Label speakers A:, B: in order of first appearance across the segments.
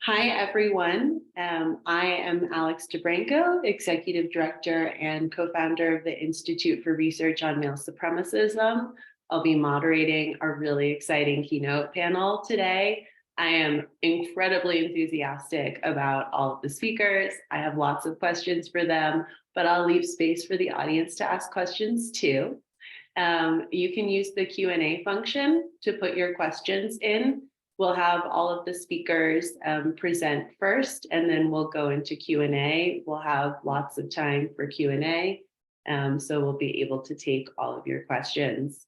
A: Hi, everyone. I am Alex DiBranco, Executive Director and co-founder of the Institute for Research on Male Supremacism. I'll be moderating our really exciting keynote panel today. I am incredibly enthusiastic about all of the speakers. I have lots of questions for them, but I'll leave space for the audience to ask questions too. You can use the Q&A function to put your questions in. We'll have all of the speakers present first, and then we'll go into Q&A. We'll have lots of time for Q&A, so we'll be able to take all of your questions.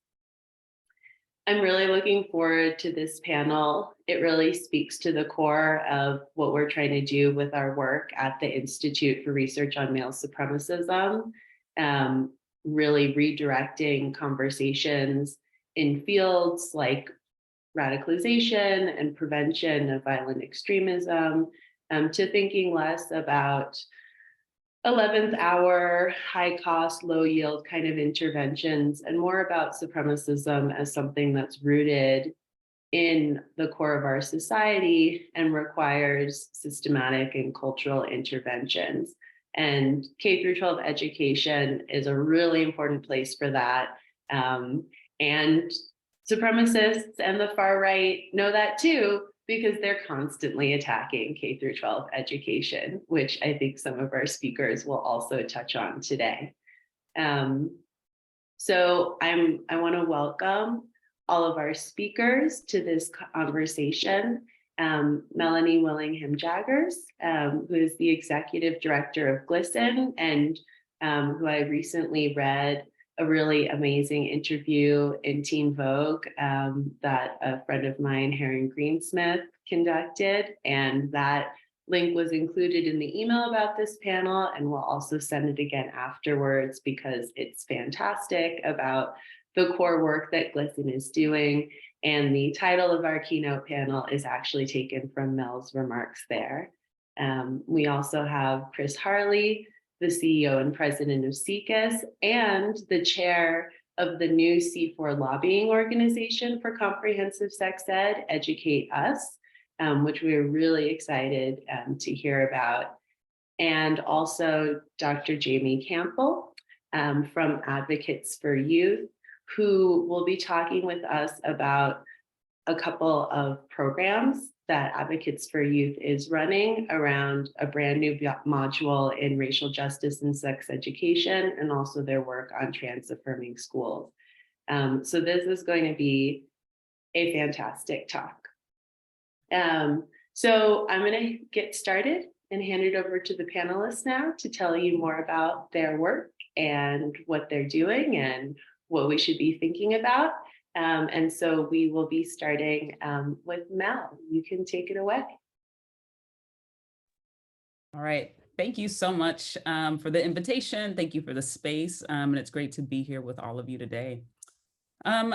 A: I'm really looking forward to this panel. It really speaks to the core of what we're trying to do with our work at the Institute for Research on Male Supremacism, really redirecting conversations in fields like radicalization and prevention of violent extremism, to thinking less about 11th hour, high cost, low yield kind of interventions, and more about supremacism as something that's rooted in the core of our society and requires systematic and cultural interventions. And K through 12 education is a really important place for that. And supremacists and the far right know that too, because they're constantly attacking K through 12 education, which I think some of our speakers will also touch on today. So I want to welcome all of our speakers to this conversation. Melanie Willingham-Jaggers, who is the Executive Director of GLSEN, and who I recently read a really amazing interview in Teen Vogue that a friend of mine, Herring Greensmith, conducted. And that link was included in the email about this panel, and we'll also send it again afterwards because it's fantastic about the core work that GLSEN is doing. And the title of our keynote panel is actually taken from Mel's remarks there. We also have Chris Harley, the CEO and president of SIECUS, and the chair of the new C4 lobbying organization for comprehensive sex ed, EducateUS, which we are really excited to hear about. And also Dr. Jaymie Campbell from Advocates for Youth, who will be talking with us about a couple of programs that Advocates for Youth is running around a brand new module in racial justice and sex education, and also their work on trans-affirming schools. So this is going to be a fantastic talk. So I'm going to get started and hand it over to the panelists now to tell you more about their work and what they're doing and what we should be thinking about. And so we will be starting with Mel. You can take it away.
B: All right. Thank you so much for the invitation. Thank you for the space. And it's great to be here with all of you today. I'm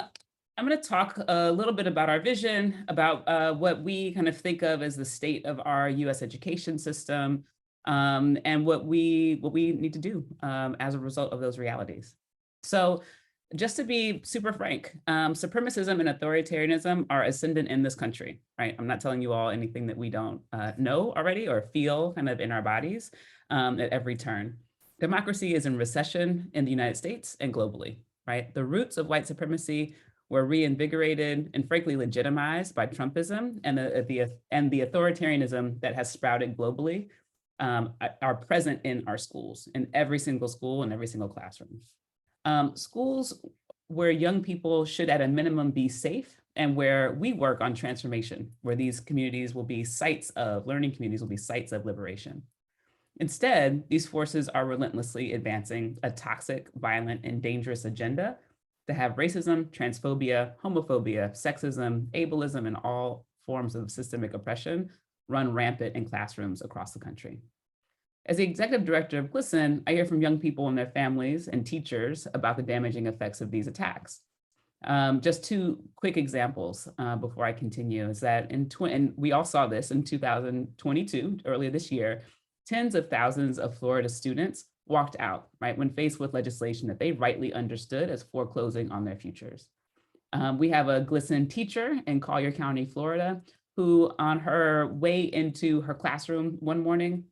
B: going to talk a little bit about our vision, about what we kind of think of as the state of our US education system, and what we need to do as a result of those realities. So just to be super frank, supremacism and authoritarianism are ascendant in this country, right? I'm not telling you all anything that we don't know already or feel kind of in our bodies at every turn. Democracy is in recession in the United States and globally, right? The roots of white supremacy were reinvigorated and frankly legitimized by Trumpism, and the authoritarianism that has sprouted globally are present in our schools, in every single school and every single classroom. Schools where young people should at a minimum be safe, and where we work on transformation, where these communities will be sites of, learning communities will be sites of liberation. Instead, these forces are relentlessly advancing a toxic, violent, and dangerous agenda that have racism, transphobia, homophobia, sexism, ableism, and all forms of systemic oppression run rampant in classrooms across the country. As the executive director of GLSEN, I hear from young people and their families and teachers about the damaging effects of these attacks. Just two quick examples before I continue is that and we all saw this in 2022, earlier this year, tens of thousands of Florida students walked out, right, when faced with legislation that they rightly understood as foreclosing on their futures. We have a GLSEN teacher in Collier County, Florida, who on her way into her classroom one morning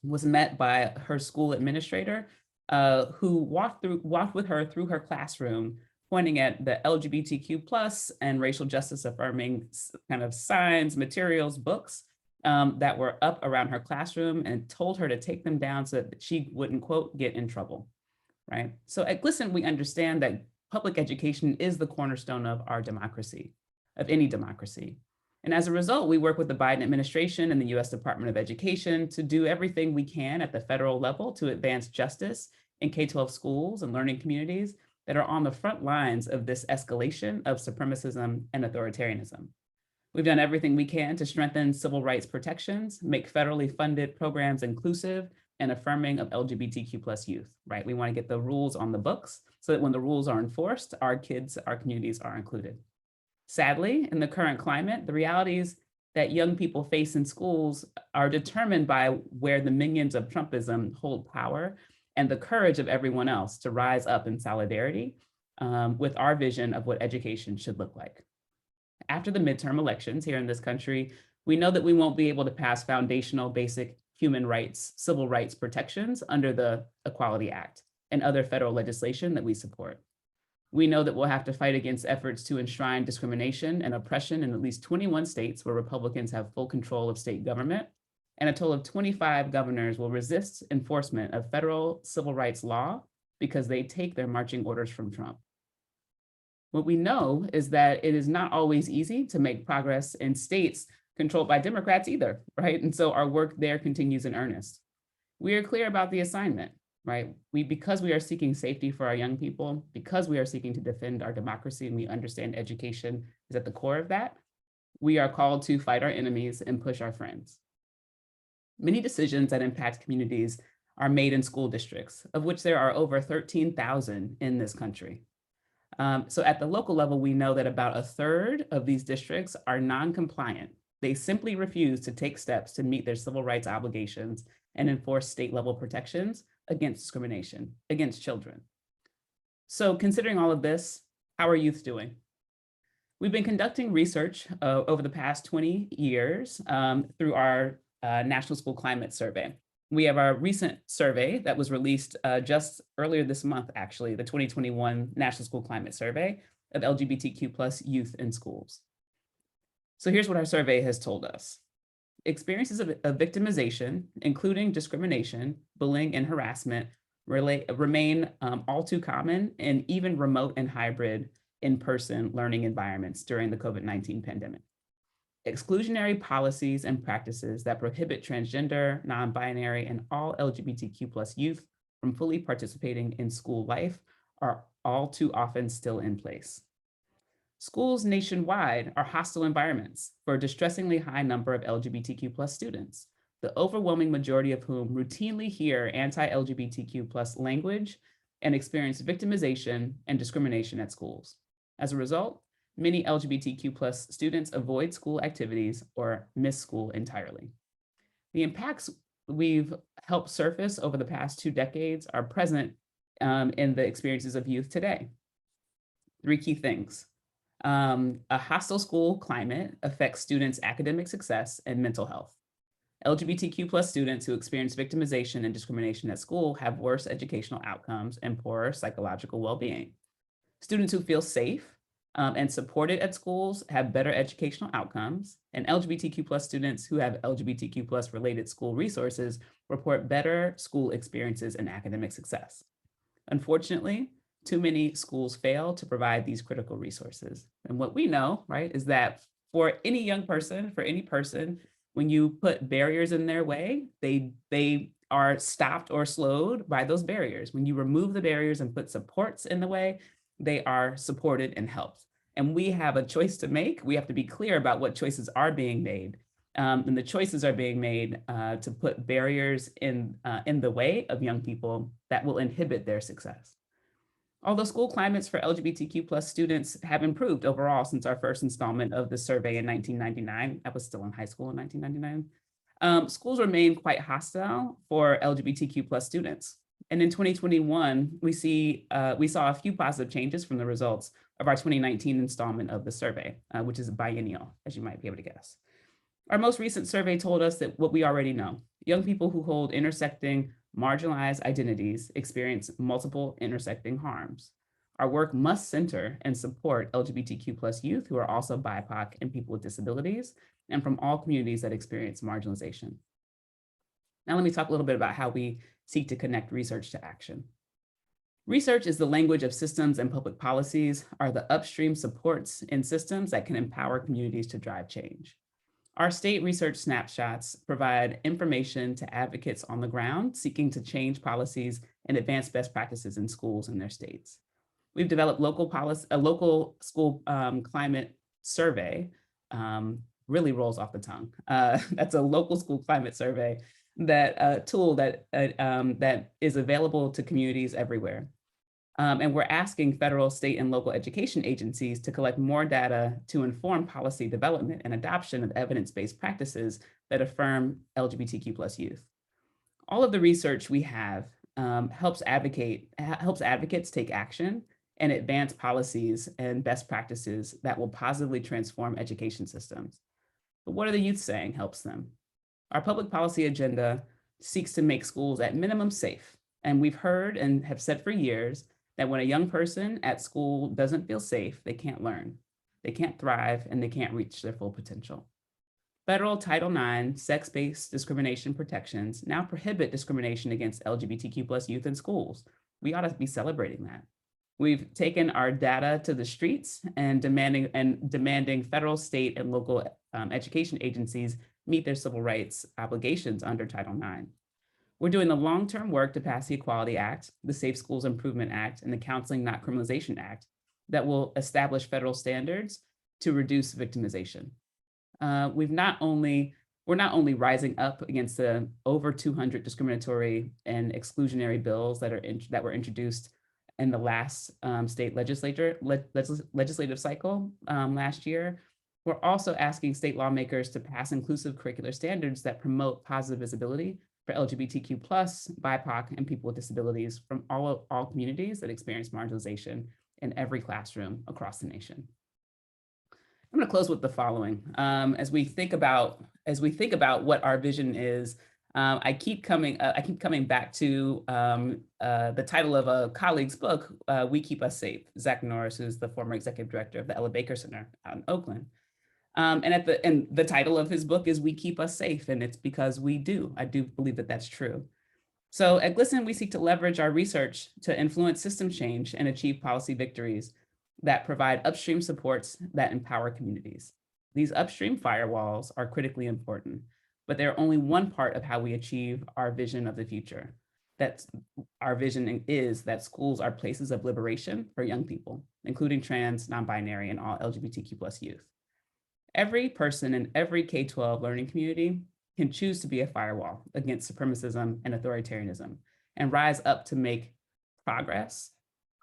B: was met by her school administrator, who walked with her through her classroom, pointing at the LGBTQ plus and racial justice affirming kind of signs, materials, books that were up around her classroom, and told her to take them down so that she wouldn't, quote, get in trouble, right? So at GLSEN, we understand that public education is the cornerstone of our democracy, of any democracy. And as a result, we work with the Biden administration and the US Department of Education to do everything we can at the federal level to advance justice in K-12 schools and learning communities that are on the front lines of this escalation of supremacism and authoritarianism. We've done everything we can to strengthen civil rights protections, make federally funded programs inclusive and affirming of LGBTQ plus youth, right? We want to get the rules on the books so that when the rules are enforced, our kids, our communities are included. Sadly, in the current climate, the realities that young people face in schools are determined by where the minions of Trumpism hold power and the courage of everyone else to rise up in solidarity with our vision of what education should look like. After the midterm elections here in this country, we know that we won't be able to pass foundational basic human rights, civil rights protections under the Equality Act and other federal legislation that we support. We know that we'll have to fight against efforts to enshrine discrimination and oppression in at least 21 states where Republicans have full control of state government, and a total of 25 governors will resist enforcement of federal civil rights law because they take their marching orders from Trump. What we know is that it is not always easy to make progress in states controlled by Democrats either, right? And so our work there continues in earnest. We are clear about the assignment, right? Because we are seeking safety for our young people, because we are seeking to defend our democracy and we understand education is at the core of that, we are called to fight our enemies and push our friends. Many decisions that impact communities are made in school districts, of which there are over 13,000 in this country. So at the local level, we know that about a third of these districts are non-compliant. They simply refuse to take steps to meet their civil rights obligations and enforce state level protections against discrimination against children. So considering all of this, how are youth doing? We've been conducting research over the past 20 years through our National School Climate Survey. We have our recent survey that was released just earlier this month, actually, the 2021 National School Climate Survey of LGBTQ plus youth in schools. So here's what our survey has told us. Experiences of victimization, including discrimination, bullying, and harassment, remain all too common in even remote and hybrid in-person learning environments during the COVID-19 pandemic. Exclusionary policies and practices that prohibit transgender, non-binary, and all LGBTQ plus youth from fully participating in school life are all too often still in place. Schools nationwide are hostile environments for a distressingly high number of LGBTQ plus students, the overwhelming majority of whom routinely hear anti-LGBTQ plus language and experience victimization and discrimination at schools. As a result, many LGBTQ plus students avoid school activities or miss school entirely. The impacts we've helped surface over the past 2 decades are present in the experiences of youth today. 3 key things. A hostile school climate affects students' academic success and mental health. LGBTQ plus students who experience victimization and discrimination at school have worse educational outcomes and poorer psychological well-being. Students who feel safe and supported at schools have better educational outcomes, and LGBTQ plus students who have LGBTQ plus related school resources report better school experiences and academic success. Unfortunately, too many schools fail to provide these critical resources. And what we know, right, is that for any young person, for any person, when you put barriers in their way, they are stopped or slowed by those barriers. When you remove the barriers and put supports in the way, they are supported and helped. And we have a choice to make. We have to be clear about what choices are being made. And the choices are being made to put barriers in the way of young people that will inhibit their success. Although school climates for LGBTQ plus students have improved overall since our first installment of the survey in 1999, I was still in high school in 1999, schools remain quite hostile for LGBTQ plus students. And in 2021, we saw a few positive changes from the results of our 2019 installment of the survey, which is biennial, as you might be able to guess. Our most recent survey told us that what we already know: young people who hold intersecting marginalized identities experience multiple intersecting harms. Our work must center and support LGBTQ+ youth who are also BIPOC and people with disabilities, and from all communities that experience marginalization. Now let me talk a little bit about how we seek to connect research to action. Research is the language of systems, and public policies are the upstream supports in systems that can empower communities to drive change. Our state research snapshots provide information to advocates on the ground seeking to change policies and advance best practices in schools in their states. We've developed a local school climate survey, really rolls off the tongue. That's a local school climate survey, that tool that is available to communities everywhere. And we're asking federal, state, and local education agencies to collect more data to inform policy development and adoption of evidence-based practices that affirm LGBTQ+ youth. All of the research we have helps advocates take action and advance policies and best practices that will positively transform education systems. But what are the youth saying helps them? Our public policy agenda seeks to make schools at minimum safe. And we've heard and have said for years that when a young person at school doesn't feel safe, they can't learn, they can't thrive, and they can't reach their full potential. Federal Title IX sex-based discrimination protections now prohibit discrimination against LGBTQ+ youth in schools. We ought to be celebrating that. We've taken our data to the streets and demanding federal, state, and local education agencies meet their civil rights obligations under Title IX. We're doing the long-term work to pass the Equality Act, the Safe Schools Improvement Act, and the Counseling Not Criminalization Act that will establish federal standards to reduce victimization. We're not only rising up against the over 200 discriminatory and exclusionary bills that were introduced in the last state legislative cycle last year. We're also asking state lawmakers to pass inclusive curricular standards that promote positive visibility for LGBTQ+, BIPOC, and people with disabilities from all communities that experience marginalization in every classroom across the nation. I'm going to close with the following. As we think about what our vision is, I keep coming back to the title of a colleague's book, "We Keep Us Safe." Zach Norris, who's the former executive director of the Ella Baker Center out in Oakland. And the title of his book is "We Keep Us Safe," and it's because we do. I do believe that that's true. So at GLSEN, we seek to leverage our research to influence system change and achieve policy victories that provide upstream supports that empower communities. These upstream firewalls are critically important, but they're only one part of how we achieve our vision of the future. Our vision is that schools are places of liberation for young people, including trans, non-binary, and all LGBTQ+ youth. Every person in every K-12 learning community can choose to be a firewall against supremacism and authoritarianism and rise up to make progress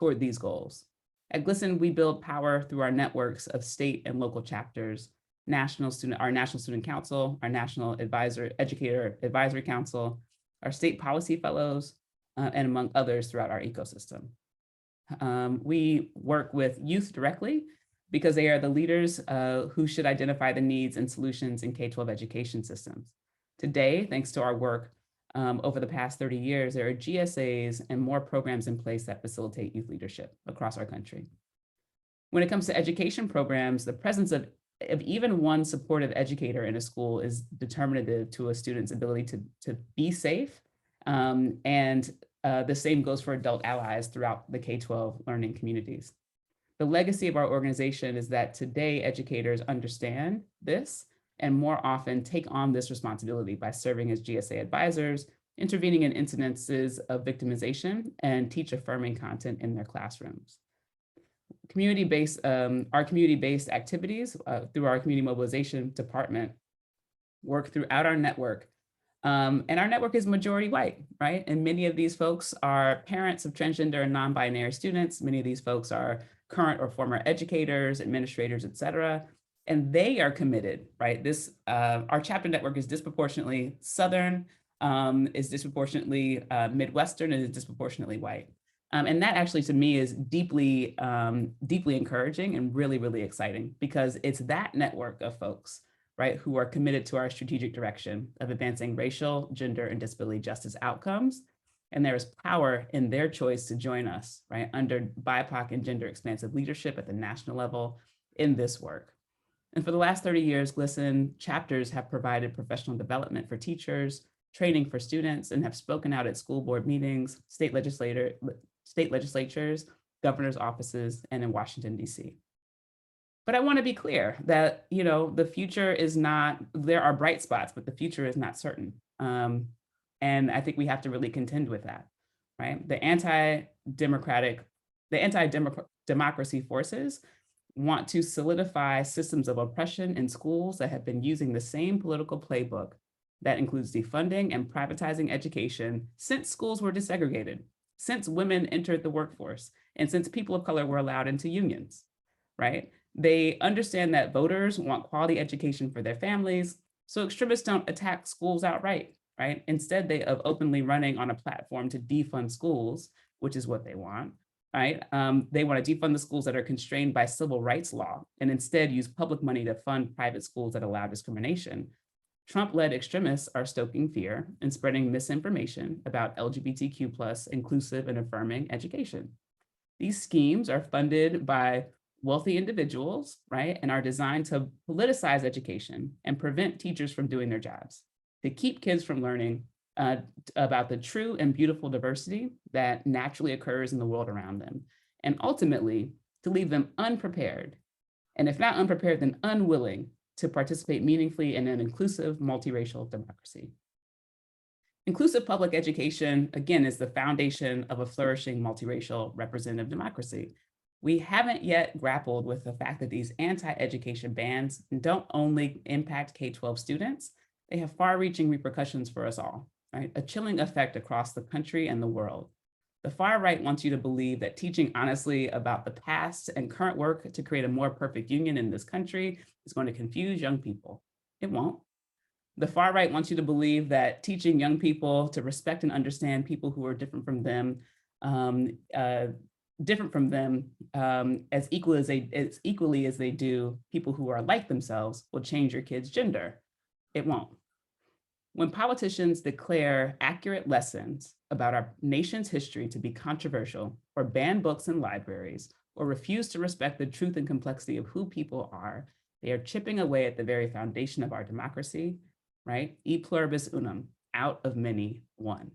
B: toward these goals. At GLSEN, we build power through our networks of state and local chapters, our National Student Council, our National Educator Advisory Council, our state policy fellows, and among others throughout our ecosystem. We work with youth directly because they are the leaders who should identify the needs and solutions in K-12 education systems. Today, thanks to our work over the past 30 years, there are GSAs and more programs in place that facilitate youth leadership across our country. When it comes to education programs, the presence of even one supportive educator in a school is determinative to a student's ability to be safe. And the same goes for adult allies throughout the K-12 learning communities. The legacy of our organization is that today educators understand this and more often take on this responsibility by serving as GSA advisors, intervening in incidences of victimization, and teach affirming content in their classrooms. Our community-based activities through our community mobilization department work throughout our network. And our network is majority white, right? And many of these folks are parents of transgender and non-binary students. Many of these folks are current or former educators, administrators, et cetera. And they are committed, right? Our chapter network is disproportionately Southern, is disproportionately Midwestern, and is disproportionately white. And that actually, to me, is deeply encouraging and really, really exciting, because it's that network of folks right, who are committed to our strategic direction of advancing racial, gender, and disability justice outcomes. And there is power in their choice to join us, right, under BIPOC and gender expansive leadership at the national level in this work. And for the last 30 years, GLSEN chapters have provided professional development for teachers, training for students, and have spoken out at school board meetings, state legislatures, governor's offices, and in Washington, D.C. But I want to be clear that, the future is not, there are bright spots, but the future is not certain. And I think we have to really contend with that, right? The anti-democracy forces want to solidify systems of oppression in schools that have been using the same political playbook that includes defunding and privatizing education since schools were desegregated, since women entered the workforce, and since people of color were allowed into unions, right? They understand that voters want quality education for their families, so extremists don't attack schools outright, right? Instead, they of openly running on a platform to defund schools, which is what they want, right? They want to defund the schools that are constrained by civil rights law and instead use public money to fund private schools that allow discrimination. Trump-led extremists are stoking fear and spreading misinformation about LGBTQ+ inclusive and affirming education. These schemes are funded by wealthy individuals, right, and are designed to politicize education and prevent teachers from doing their jobs, to keep kids from learning about the true and beautiful diversity that naturally occurs in the world around them, and ultimately to leave them unprepared, and if not unprepared, then unwilling to participate meaningfully in an inclusive, multiracial democracy. Inclusive public education, again, is the foundation of a flourishing, multiracial, representative democracy. We haven't yet grappled with the fact that these anti-education bans don't only impact K-12 students, they have far-reaching repercussions for us all, right? A chilling effect across the country and the world. The far right wants you to believe that teaching honestly about the past and current work to create a more perfect union in this country is going to confuse young people. It won't. The far right wants you to believe that teaching young people to respect and understand people who are different from them as equally as they do people who are like themselves will change your kid's gender. It won't. When politicians declare accurate lessons about our nation's history to be controversial, or ban books in libraries, or refuse to respect the truth and complexity of who people are, they are chipping away at the very foundation of our democracy, right? E pluribus unum, out of many, one.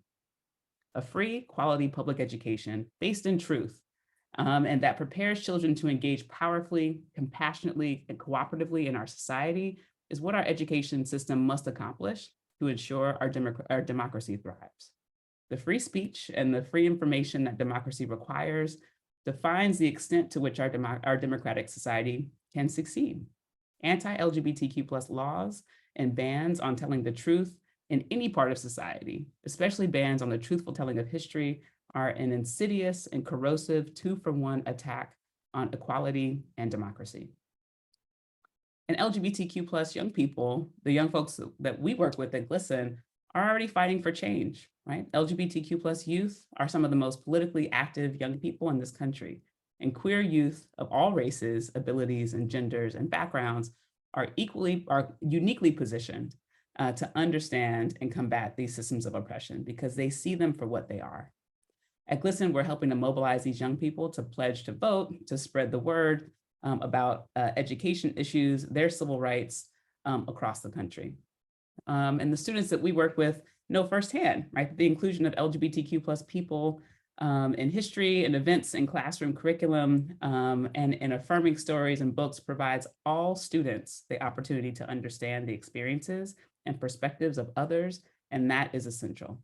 B: A free, quality public education based in truth, and that prepares children to engage powerfully, compassionately, and cooperatively in our society is what our education system must accomplish to ensure our democracy thrives. The free speech and the free information that democracy requires defines the extent to which our democratic society can succeed. Anti-LGBTQ+ laws and bans on telling the truth in any part of society, especially bans on the truthful telling of history, are an insidious and corrosive 2-for-1 attack on equality and democracy. And LGBTQ+ young people, the young folks that we work with at GLSEN, are already fighting for change, right? LGBTQ+ youth are some of the most politically active young people in this country, and queer youth of all races, abilities, and genders and backgrounds are uniquely positioned to understand and combat these systems of oppression because they see them for what they are. At GLSEN, we're helping to mobilize these young people to pledge to vote, to spread the word about education issues, their civil rights across the country. And the students that we work with know firsthand, right, the inclusion of LGBTQ+ people in history and events and classroom curriculum and in affirming stories and books provides all students the opportunity to understand the experiences and perspectives of others, and that is essential.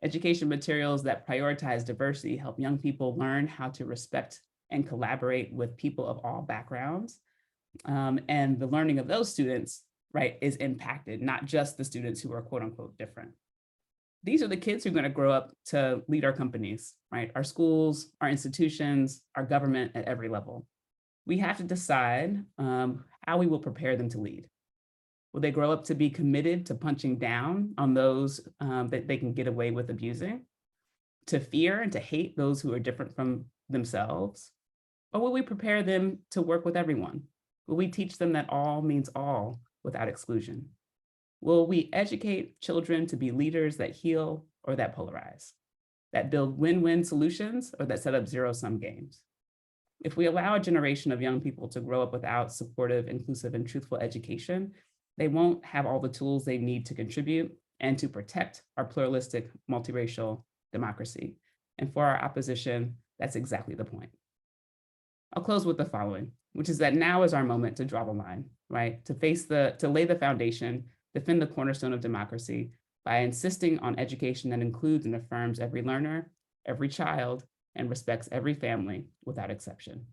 B: Education materials that prioritize diversity help young people learn how to respect and collaborate with people of all backgrounds. And the learning of those students, right, is impacted, not just the students who are quote unquote different. These are the kids who are going to grow up to lead our companies, right? Our schools, our institutions, our government at every level. We have to decide how we will prepare them to lead. Will they grow up to be committed to punching down on those that they can get away with abusing, to fear and to hate those who are different from themselves? Or will we prepare them to work with everyone? Will we teach them that all means all without exclusion? Will we educate children to be leaders that heal or that polarize, that build win-win solutions or that set up zero-sum games? If we allow a generation of young people to grow up without supportive, inclusive, and truthful education, they won't have all the tools they need to contribute and to protect our pluralistic, multiracial democracy. And for our opposition, that's exactly the point. I'll close with the following, which is that now is our moment to draw the line, right? To lay the foundation, defend the cornerstone of democracy by insisting on education that includes and affirms every learner, every child, and respects every family without exception.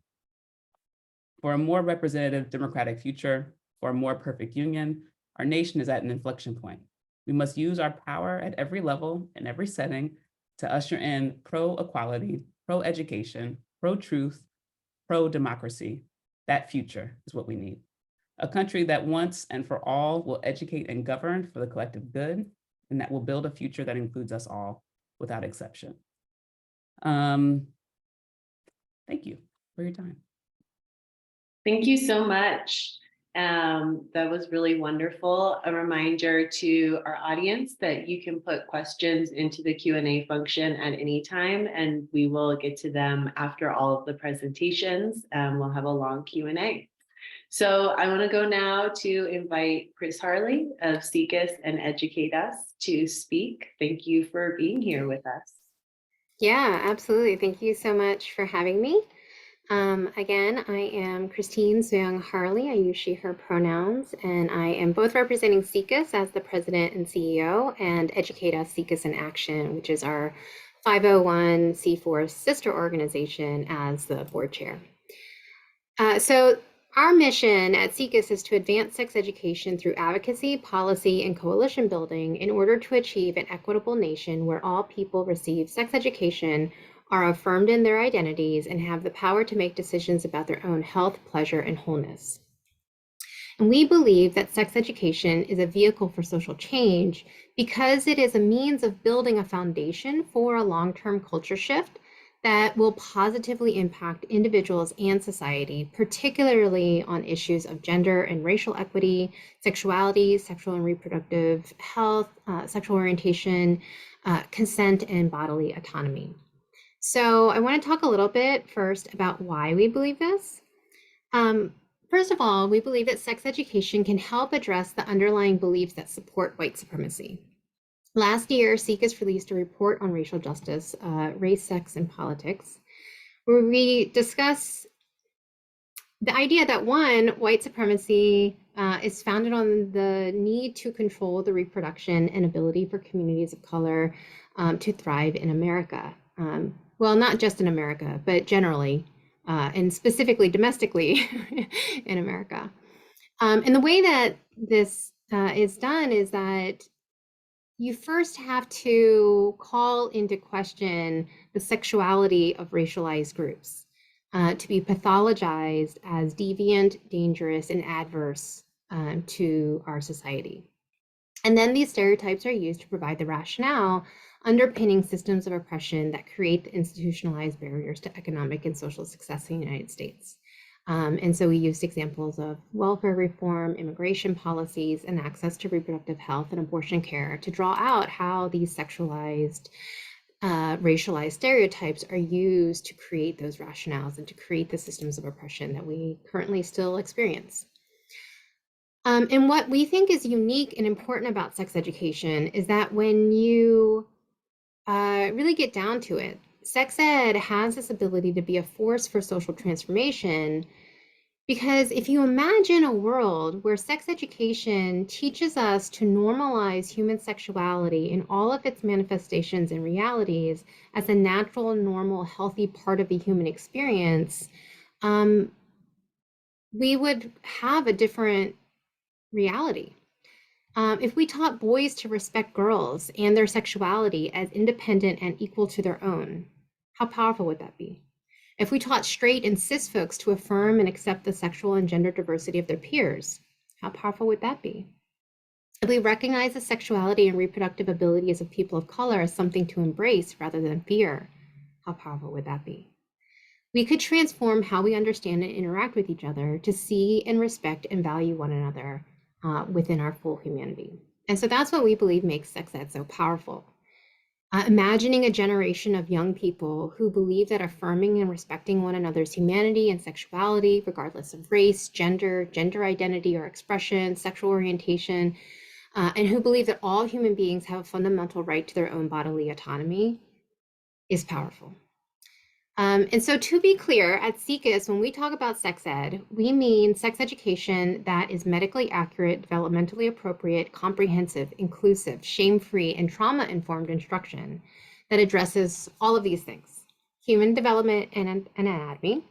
B: For a more representative democratic future, for a more perfect union, our nation is at an inflection point. We must use our power at every level and every setting to usher in pro-equality, pro-education, pro-truth, pro-democracy. That future is what we need. A country that once and for all will educate and govern for the collective good, and that will build a future that includes us all without exception. Thank you for your time.
A: Thank you so much. That was really wonderful. A reminder to our audience that you can put questions into the Q&A function at any time, and we will get to them after all of the presentations. We'll have a long Q&A. So I want to go now to invite Chris Harley of SIECUS and EducateUS to speak. Thank you for being here with us.
C: Yeah, absolutely. Thank you so much for having me. Again, I am Christine Zuyang Harley. I use she, her pronouns, and I am both representing SIECUS as the president and CEO and EducateUS SIECUS in Action, which is our 501c4 sister organization, as the board chair. So our mission at SIECUS is to advance sex education through advocacy, policy, and coalition building in order to achieve an equitable nation where all people receive sex education, are affirmed in their identities, and have the power to make decisions about their own health, pleasure, and wholeness. And we believe that sex education is a vehicle for social change because it is a means of building a foundation for a long-term culture shift that will positively impact individuals and society, particularly on issues of gender and racial equity, sexuality, sexual and reproductive health, sexual orientation, consent, and bodily autonomy. So I want to talk a little bit first about why we believe this. First of all, we believe that sex education can help address the underlying beliefs that support white supremacy. Last year, SIECUS released a report on racial justice, race, sex, and politics, where we discuss the idea that one, white supremacy is founded on the need to control the reproduction and ability for communities of color to thrive in America. Well, not just in America, but generally, and specifically domestically in America. And the way that this is done is that you first have to call into question the sexuality of racialized groups to be pathologized as deviant, dangerous, and adverse to our society. And then these stereotypes are used to provide the rationale underpinning systems of oppression that create the institutionalized barriers to economic and social success in the United States. And so we used examples of welfare reform, immigration policies, and access to reproductive health and abortion care to draw out how these sexualized, racialized stereotypes are used to create those rationales and to create the systems of oppression that we currently still experience. And what we think is unique and important about sex education is that when you really get down to it, sex ed has this ability to be a force for social transformation, because if you imagine a world where sex education teaches us to normalize human sexuality in all of its manifestations and realities as a natural, normal, healthy part of the human experience, we would have a different reality. If we taught boys to respect girls and their sexuality as independent and equal to their own, how powerful would that be? If we taught straight and cis folks to affirm and accept the sexual and gender diversity of their peers, how powerful would that be? If we recognize the sexuality and reproductive abilities of people of color as something to embrace rather than fear, how powerful would that be? We could transform how we understand and interact with each other to see and respect and value one another within our full humanity. And so that's what we believe makes sex ed so powerful. Imagining a generation of young people who believe that affirming and respecting one another's humanity and sexuality, regardless of race, gender identity or expression, sexual orientation, and who believe that all human beings have a fundamental right to their own bodily autonomy is powerful. And so to be clear, at SIECUS, when we talk about sex ed, we mean sex education that is medically accurate, developmentally appropriate, comprehensive, inclusive, shame-free, and trauma-informed instruction that addresses all of these things: human development and anatomy,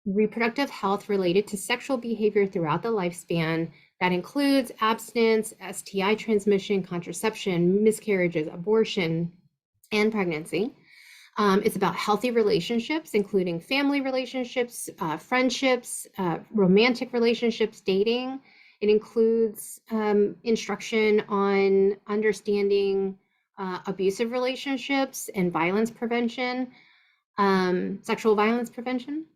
C: reproductive health related to sexual behavior throughout the lifespan that includes abstinence, STI transmission, contraception, miscarriages, abortion, and pregnancy. It's about healthy relationships, including family relationships, friendships, romantic relationships, dating. It includes instruction on understanding abusive relationships and violence prevention, sexual violence prevention.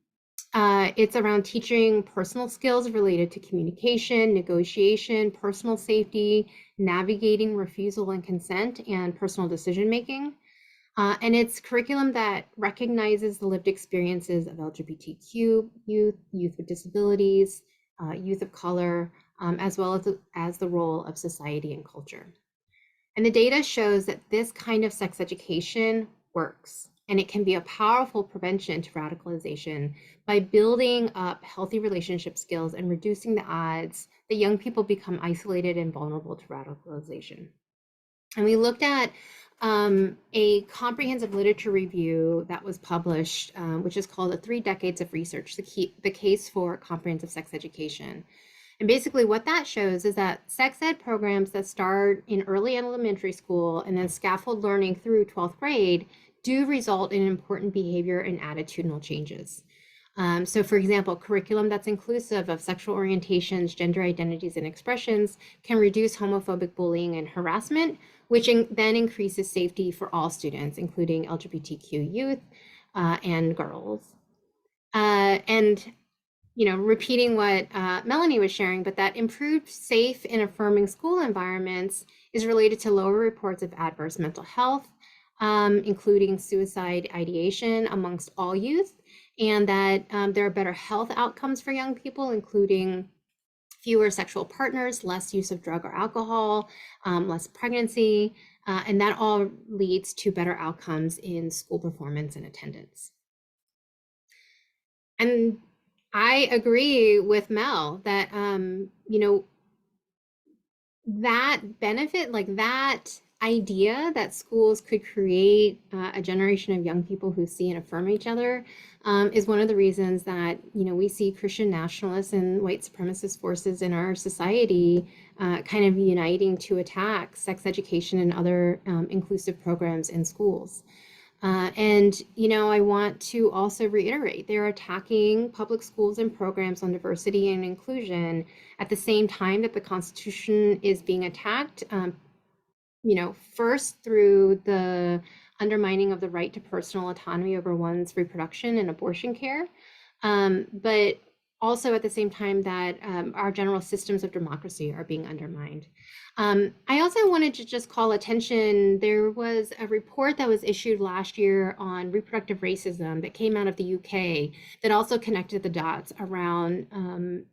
C: It's around teaching personal skills related to communication, negotiation, personal safety, navigating refusal and consent, and personal decision-making. And it's curriculum that recognizes the lived experiences of LGBTQ youth, youth with disabilities, youth of color, as well as the role of society and culture. And the data shows that this kind of sex education works, and it can be a powerful prevention to radicalization by building up healthy relationship skills and reducing the odds that young people become isolated and vulnerable to radicalization. And we looked at a comprehensive literature review that was published, which is called 3 Decades of Research, the Case for Comprehensive Sex Education. And basically what that shows is that sex ed programs that start in early elementary school and then scaffold learning through 12th grade do result in important behavior and attitudinal changes. So for example, curriculum that's inclusive of sexual orientations, gender identities, and expressions can reduce homophobic bullying and harassment, which then increases safety for all students, including LGBTQ youth and girls. And repeating what Melanie was sharing, but that improved, safe, and affirming school environments is related to lower reports of adverse mental health, including suicide ideation amongst all youth, and that there are better health outcomes for young people, including fewer sexual partners, less use of drug or alcohol, less pregnancy, and that all leads to better outcomes in school performance and attendance. And I agree with Mel that, that benefit, like that idea that schools could create a generation of young people who see and affirm each other is one of the reasons that, we see Christian nationalists and white supremacist forces in our society kind of uniting to attack sex education and other inclusive programs in schools. And I want to also reiterate, they're attacking public schools and programs on diversity and inclusion at the same time that the Constitution is being attacked, first through the undermining of the right to personal autonomy over one's reproduction and abortion care, but also at the same time that our general systems of democracy are being undermined. I also wanted to just call attention, there was a report that was issued last year on reproductive racism that came out of the UK that also connected the dots around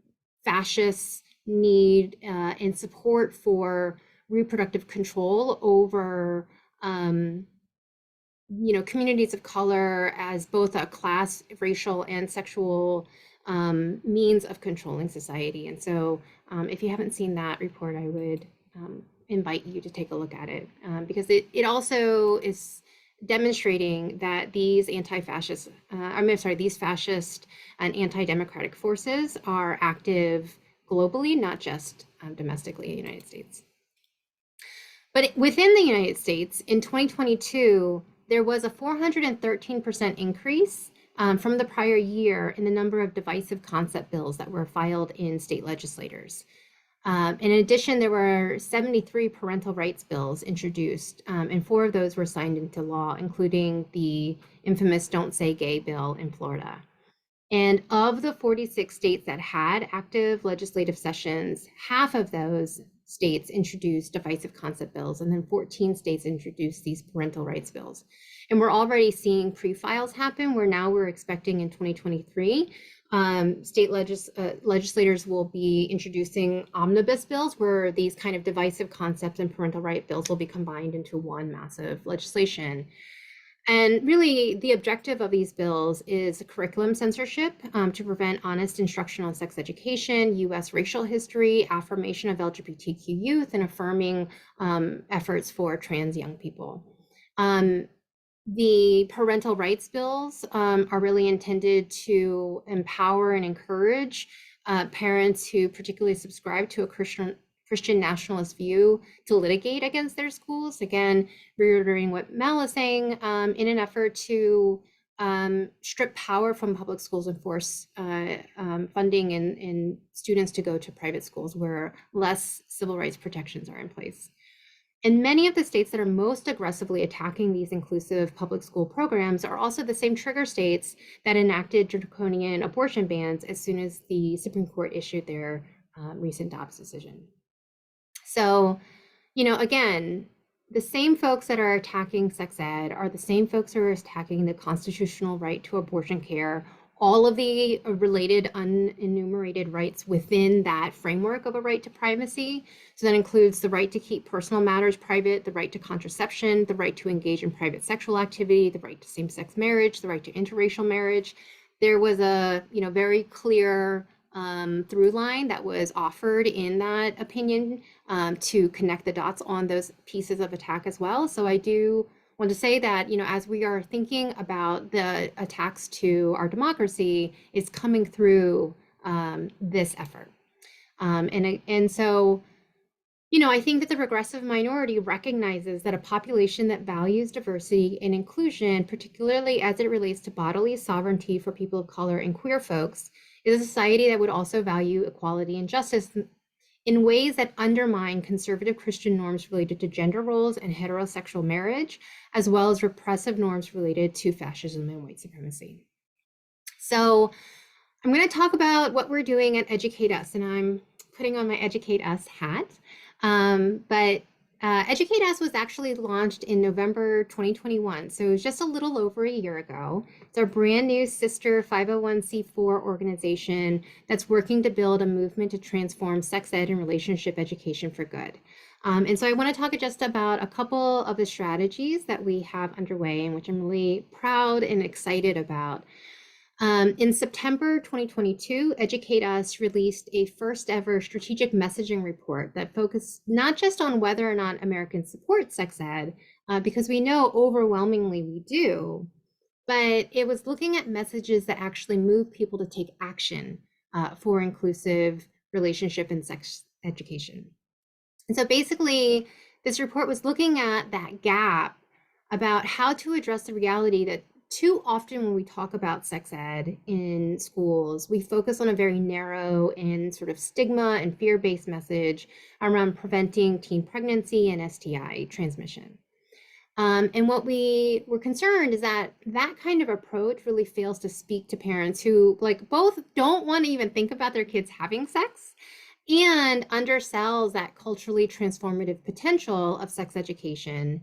C: fascists' need and support for reproductive control over communities of color as both a class, racial, and sexual means of controlling society. And so if you haven't seen that report, I would invite you to take a look at it because it also is demonstrating that these fascist and anti-democratic forces are active globally, not just domestically in the United States. But within the United States, in 2022, there was a 413% increase from the prior year in the number of divisive concept bills that were filed in state legislators. In addition, there were 73 parental rights bills introduced, and 4 of those were signed into law, including the infamous Don't Say Gay bill in Florida. And of the 46 states that had active legislative sessions, half of those states introduced divisive concept bills, and then 14 states introduced these parental rights bills. And we're already seeing pre-files happen, where now we're expecting in 2023, state legislators will be introducing omnibus bills, where these kind of divisive concepts and parental right bills will be combined into one massive legislation. And really, the objective of these bills is curriculum censorship to prevent honest instruction on sex education, U.S. racial history, affirmation of LGBTQ youth, and affirming efforts for trans young people. The parental rights bills are really intended to empower and encourage parents who particularly subscribe to a Christian nationalist view to litigate against their schools. Again, reiterating what Mel is saying, in an effort to strip power from public schools and force funding in students to go to private schools where less civil rights protections are in place. And many of the states that are most aggressively attacking these inclusive public school programs are also the same trigger states that enacted draconian abortion bans as soon as the Supreme Court issued their recent Dobbs decision. So, you know, again, the same folks that are attacking sex ed are the same folks who are attacking the constitutional right to abortion care, all of the related unenumerated rights within that framework of a right to privacy. So that includes the right to keep personal matters private, the right to contraception, the right to engage in private sexual activity, the right to same-sex marriage, the right to interracial marriage. There was a, you know, very clear through line that was offered in that opinion to connect the dots on those pieces of attack as well. So I do want to say that, you know, as we are thinking about the attacks to our democracy, is coming through this effort. And so, you know, I think that the progressive minority recognizes that a population that values diversity and inclusion, particularly as it relates to bodily sovereignty for people of color and queer folks, is a society that would also value equality and justice in ways that undermine conservative Christian norms related to gender roles and heterosexual marriage, as well as repressive norms related to fascism and white supremacy. So I'm going to talk about what we're doing at EducateUS, and I'm putting on my EducateUS hat. But EducateUS was actually launched in November 2021, so it was just a little over a year ago. It's our brand new sister 501c4 organization that's working to build a movement to transform sex ed and relationship education for good. And so I want to talk just about a couple of the strategies that we have underway and which I'm really proud and excited about. In September 2022, EducateUS released a first ever strategic messaging report that focused not just on whether or not Americans support sex ed, because we know overwhelmingly we do, but it was looking at messages that actually move people to take action for inclusive relationship and sex education. And so basically, this report was looking at that gap about how to address the reality that too often when we talk about sex ed in schools, we focus on a very narrow and sort of stigma and fear-based message around preventing teen pregnancy and STI transmission. And what we were concerned is that that kind of approach really fails to speak to parents who like both don't want to even think about their kids having sex and undersells that culturally transformative potential of sex education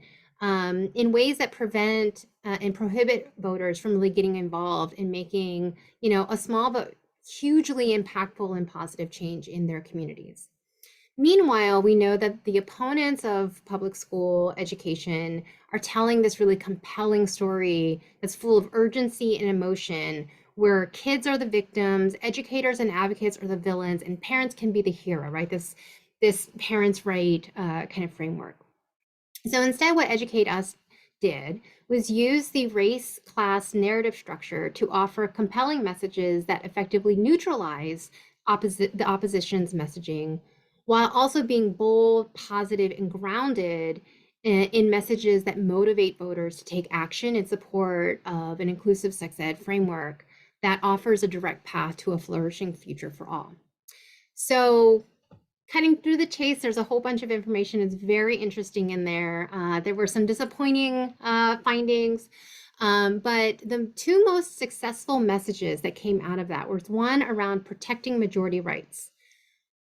C: in ways that prevent and prohibit voters from really getting involved in making, you know, a small but hugely impactful and positive change in their communities. Meanwhile, we know that the opponents of public school education are telling this really compelling story that's full of urgency and emotion, where kids are the victims, educators and advocates are the villains, and parents can be the hero, right? This parents' right kind of framework. So instead, what EducateUS did was use the race-class narrative structure to offer compelling messages that effectively neutralize the opposition's messaging, while also being bold, positive, and grounded in messages that motivate voters to take action in support of an inclusive sex ed framework that offers a direct path to a flourishing future for all. So, cutting through the chase, there's a whole bunch of information. It's very interesting in there. There were some disappointing findings, But the two most successful messages that came out of that was one around protecting majority rights.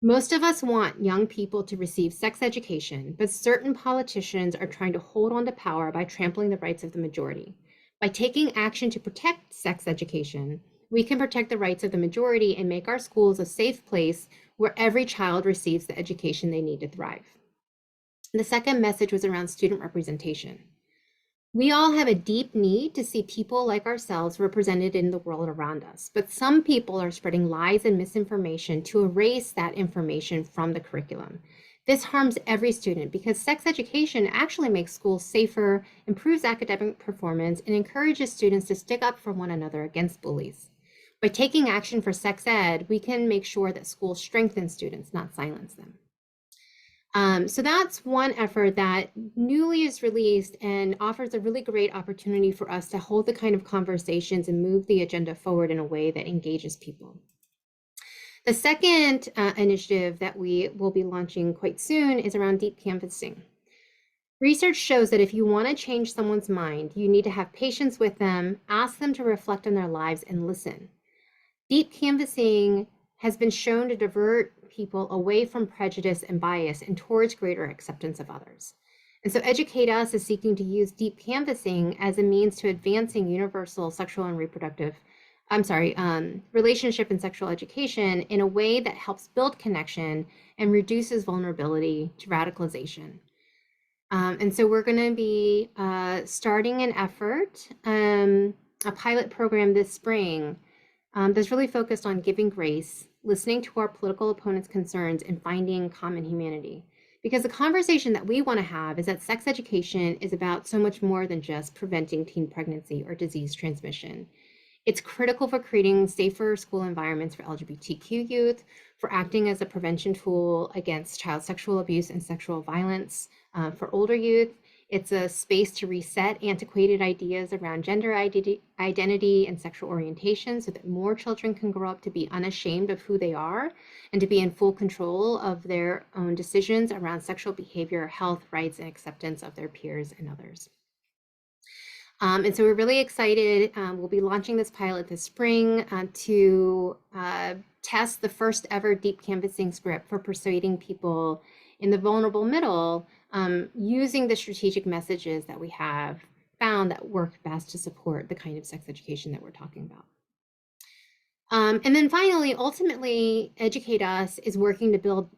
C: Most of us want young people to receive sex education, but certain politicians are trying to hold on to power by trampling the rights of the majority. By taking action to protect sex education, we can protect the rights of the majority and make our schools a safe place where every child receives the education they need to thrive. The second message was around student representation. We all have a deep need to see people like ourselves represented in the world around us, but some people are spreading lies and misinformation to erase that information from the curriculum. This harms every student because sex education actually makes schools safer, improves academic performance, and encourages students to stick up for one another against bullies. By taking action for sex ed, we can make sure that schools strengthen students, not silence them. So that's one effort that newly is released and offers a really great opportunity for us to hold the kind of conversations and move the agenda forward in a way that engages people. The second initiative that we will be launching quite soon is around deep canvassing. Research shows that if you want to change someone's mind, you need to have patience with them, ask them to reflect on their lives, and listen. Deep canvassing has been shown to divert people away from prejudice and bias and towards greater acceptance of others. And so EducateUS is seeking to use deep canvassing as a means to advancing universal sexual and relationship and sexual education in a way that helps build connection and reduces vulnerability to radicalization. And so we're going to be starting an effort, a pilot program this spring that's really focused on giving grace, listening to our political opponents' concerns, and finding common humanity. Because the conversation that we want to have is that sex education is about so much more than just preventing teen pregnancy or disease transmission. It's critical for creating safer school environments for LGBTQ youth, for acting as a prevention tool against child sexual abuse and sexual violence for older youth. It's a space to reset antiquated ideas around gender identity and sexual orientation so that more children can grow up to be unashamed of who they are and to be in full control of their own decisions around sexual behavior, health, rights, and acceptance of their peers and others. And so we're really excited. We'll be launching this pilot this spring to test the first ever deep canvassing script for persuading people in the vulnerable middle using the strategic messages that we have found that work best to support the kind of sex education that we're talking about. And then finally, ultimately, EducateUS is working to build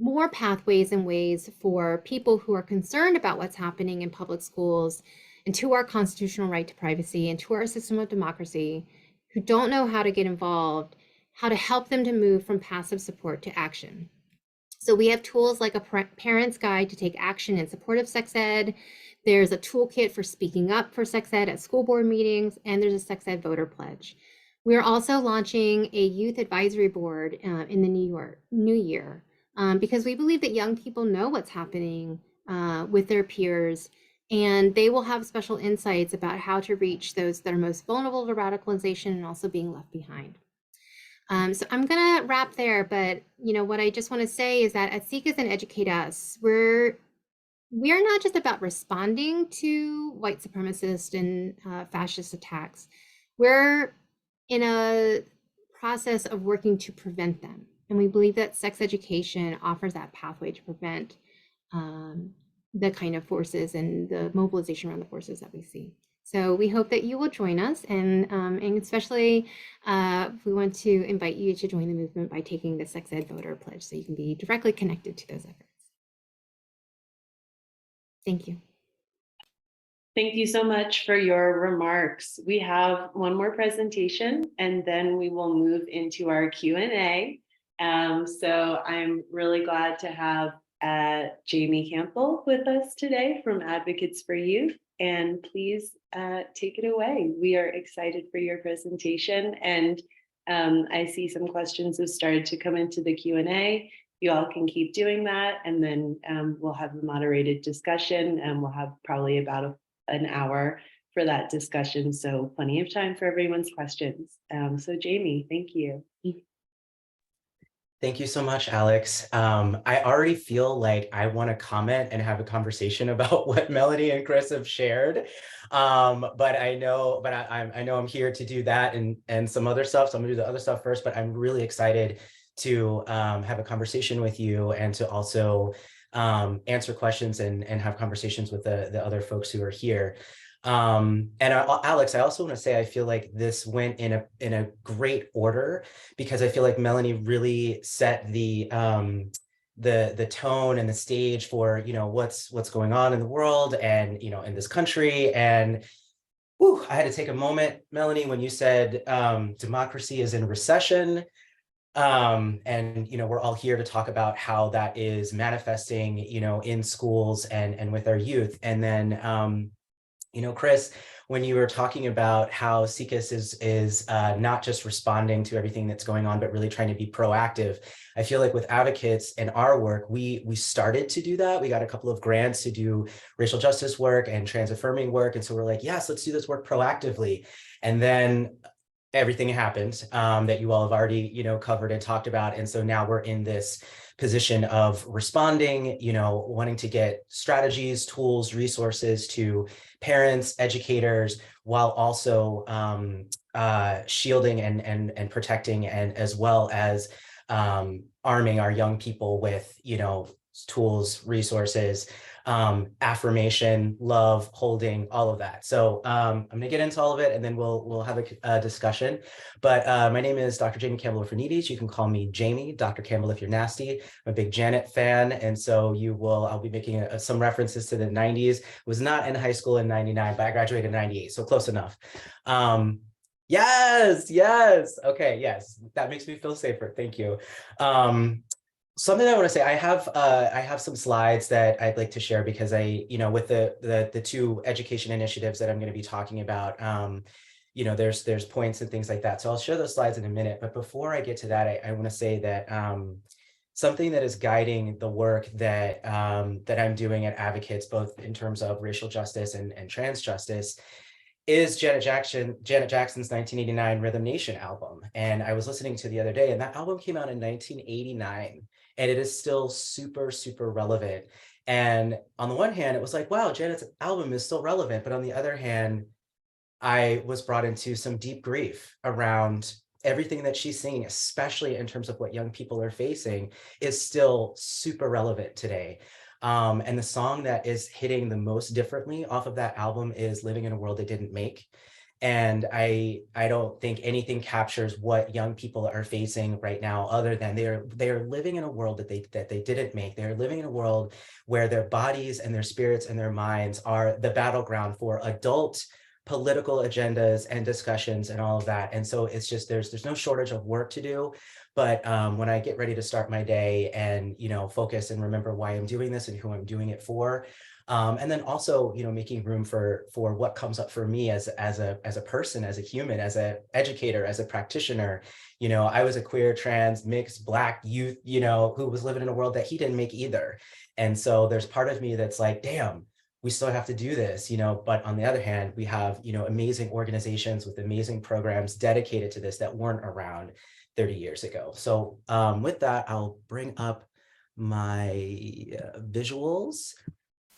C: more pathways and ways for people who are concerned about what's happening in public schools and to our constitutional right to privacy and to our system of democracy, who don't know how to get involved, how to help them to move from passive support to action. So we have tools like a parent's guide to take action in support of sex ed. There's a toolkit for speaking up for sex ed at school board meetings, and there's a sex ed voter pledge. We are also launching a youth advisory board in the new year because we believe that young people know what's happening with their peers, and they will have special insights about how to reach those that are most vulnerable to radicalization and also being left behind. So I'm going to wrap there, but what I just want to say is that at SIECUS and EducateUS, we are not just about responding to white supremacist and fascist attacks. We're in a process of working to prevent them. And we believe that sex education offers that pathway to prevent the kind of forces and the mobilization around the forces that we see. So we hope that you will join us, and especially we want to invite you to join the movement by taking the Sex Ed Voter Pledge so you can be directly connected to those efforts. Thank you.
A: Thank you so much for your remarks. We have one more presentation, and then we will move into our Q&A. So I'm really glad to have Jaymie Campbell with us today from Advocates for Youth. And please take it away. We are excited for your presentation. And I see some questions have started to come into the Q&A. You all can keep doing that. And then we'll have a moderated discussion, and we'll have probably about an hour for that discussion. So plenty of time for everyone's questions. So Jaymie, thank you.
D: Thank you so much, Alex. I already feel like I want to comment and have a conversation about what Melanie and Chris have shared. But I know I'm here to do that and some other stuff. So I'm gonna do the other stuff first, but I'm really excited to have a conversation with you and to also answer questions and have conversations with the other folks who are here. Alex, I also want to say I feel like this went in a great order, because I feel like Melanie really set the tone and the stage for, you know, what's going on in the world and, you know, in this country. And whew, I had to take a moment, Melanie, when you said democracy is in recession. And, you know, we're all here to talk about how that is manifesting, you know, in schools and with our youth. And then you know, Chris, when you were talking about how SIECUS is not just responding to everything that's going on, but really trying to be proactive, I feel like with advocates and our work, we started to do that. We got a couple of grants to do racial justice work and trans-affirming work. And so we're like, yes, let's do this work proactively. And then everything happened that you all have already, you know, covered and talked about. And so now we're in this position of responding, you know, wanting to get strategies, tools, resources to parents, educators, while also shielding and protecting, and as well as arming our young people with, you know, tools, resources, affirmation, love, holding, all of that. So I'm gonna get into all of it and then we'll have a discussion. But my name is Dr. Jaymie Campbell. You can call me Jaymie, Dr. Campbell if you're nasty. I'm a big Janet fan. And so I'll be making some references to the 90s. Was not in high school in 99, but I graduated in 98, so close enough. Yes. Okay, yes, that makes me feel safer. Thank you. Something I want to say, I have some slides that I'd like to share, because you know, with the two education initiatives that I'm going to be talking about, you know, there's points and things like that. So I'll share those slides in a minute. But before I get to that, I want to say that something that is guiding the work that that I'm doing at Advocates, both in terms of racial justice and trans justice, is Janet Jackson's 1989 Rhythm Nation album. And I was listening to the other day, and that album came out in 1989, and it is still super, super relevant. And on the one hand, it was like, wow, Janet's album is still relevant. But on the other hand, I was brought into some deep grief around everything that she's singing, especially in terms of what young people are facing, is still super relevant today. And the song that is hitting the most differently off of that album is Living in a World They Didn't Make. And I don't think anything captures what young people are facing right now, other than they are living in a world that they didn't make. They're living in a world where their bodies and their spirits and their minds are the battleground for adult political agendas and discussions and all of that. And so it's just, there's no shortage of work to do. But when I get ready to start my day and, you know, focus and remember why I'm doing this and who I'm doing it for, and then also, you know, making room for what comes up for me as a person, as a human, as an educator, as a practitioner. You know, I was a queer, trans, mixed, Black youth, you know, who was living in a world that he didn't make either. And so there's part of me that's like, damn, we still have to do this, you know. But on the other hand, we have, you know, amazing organizations with amazing programs dedicated to this that weren't around 30 years ago. So with that, I'll bring up my visuals.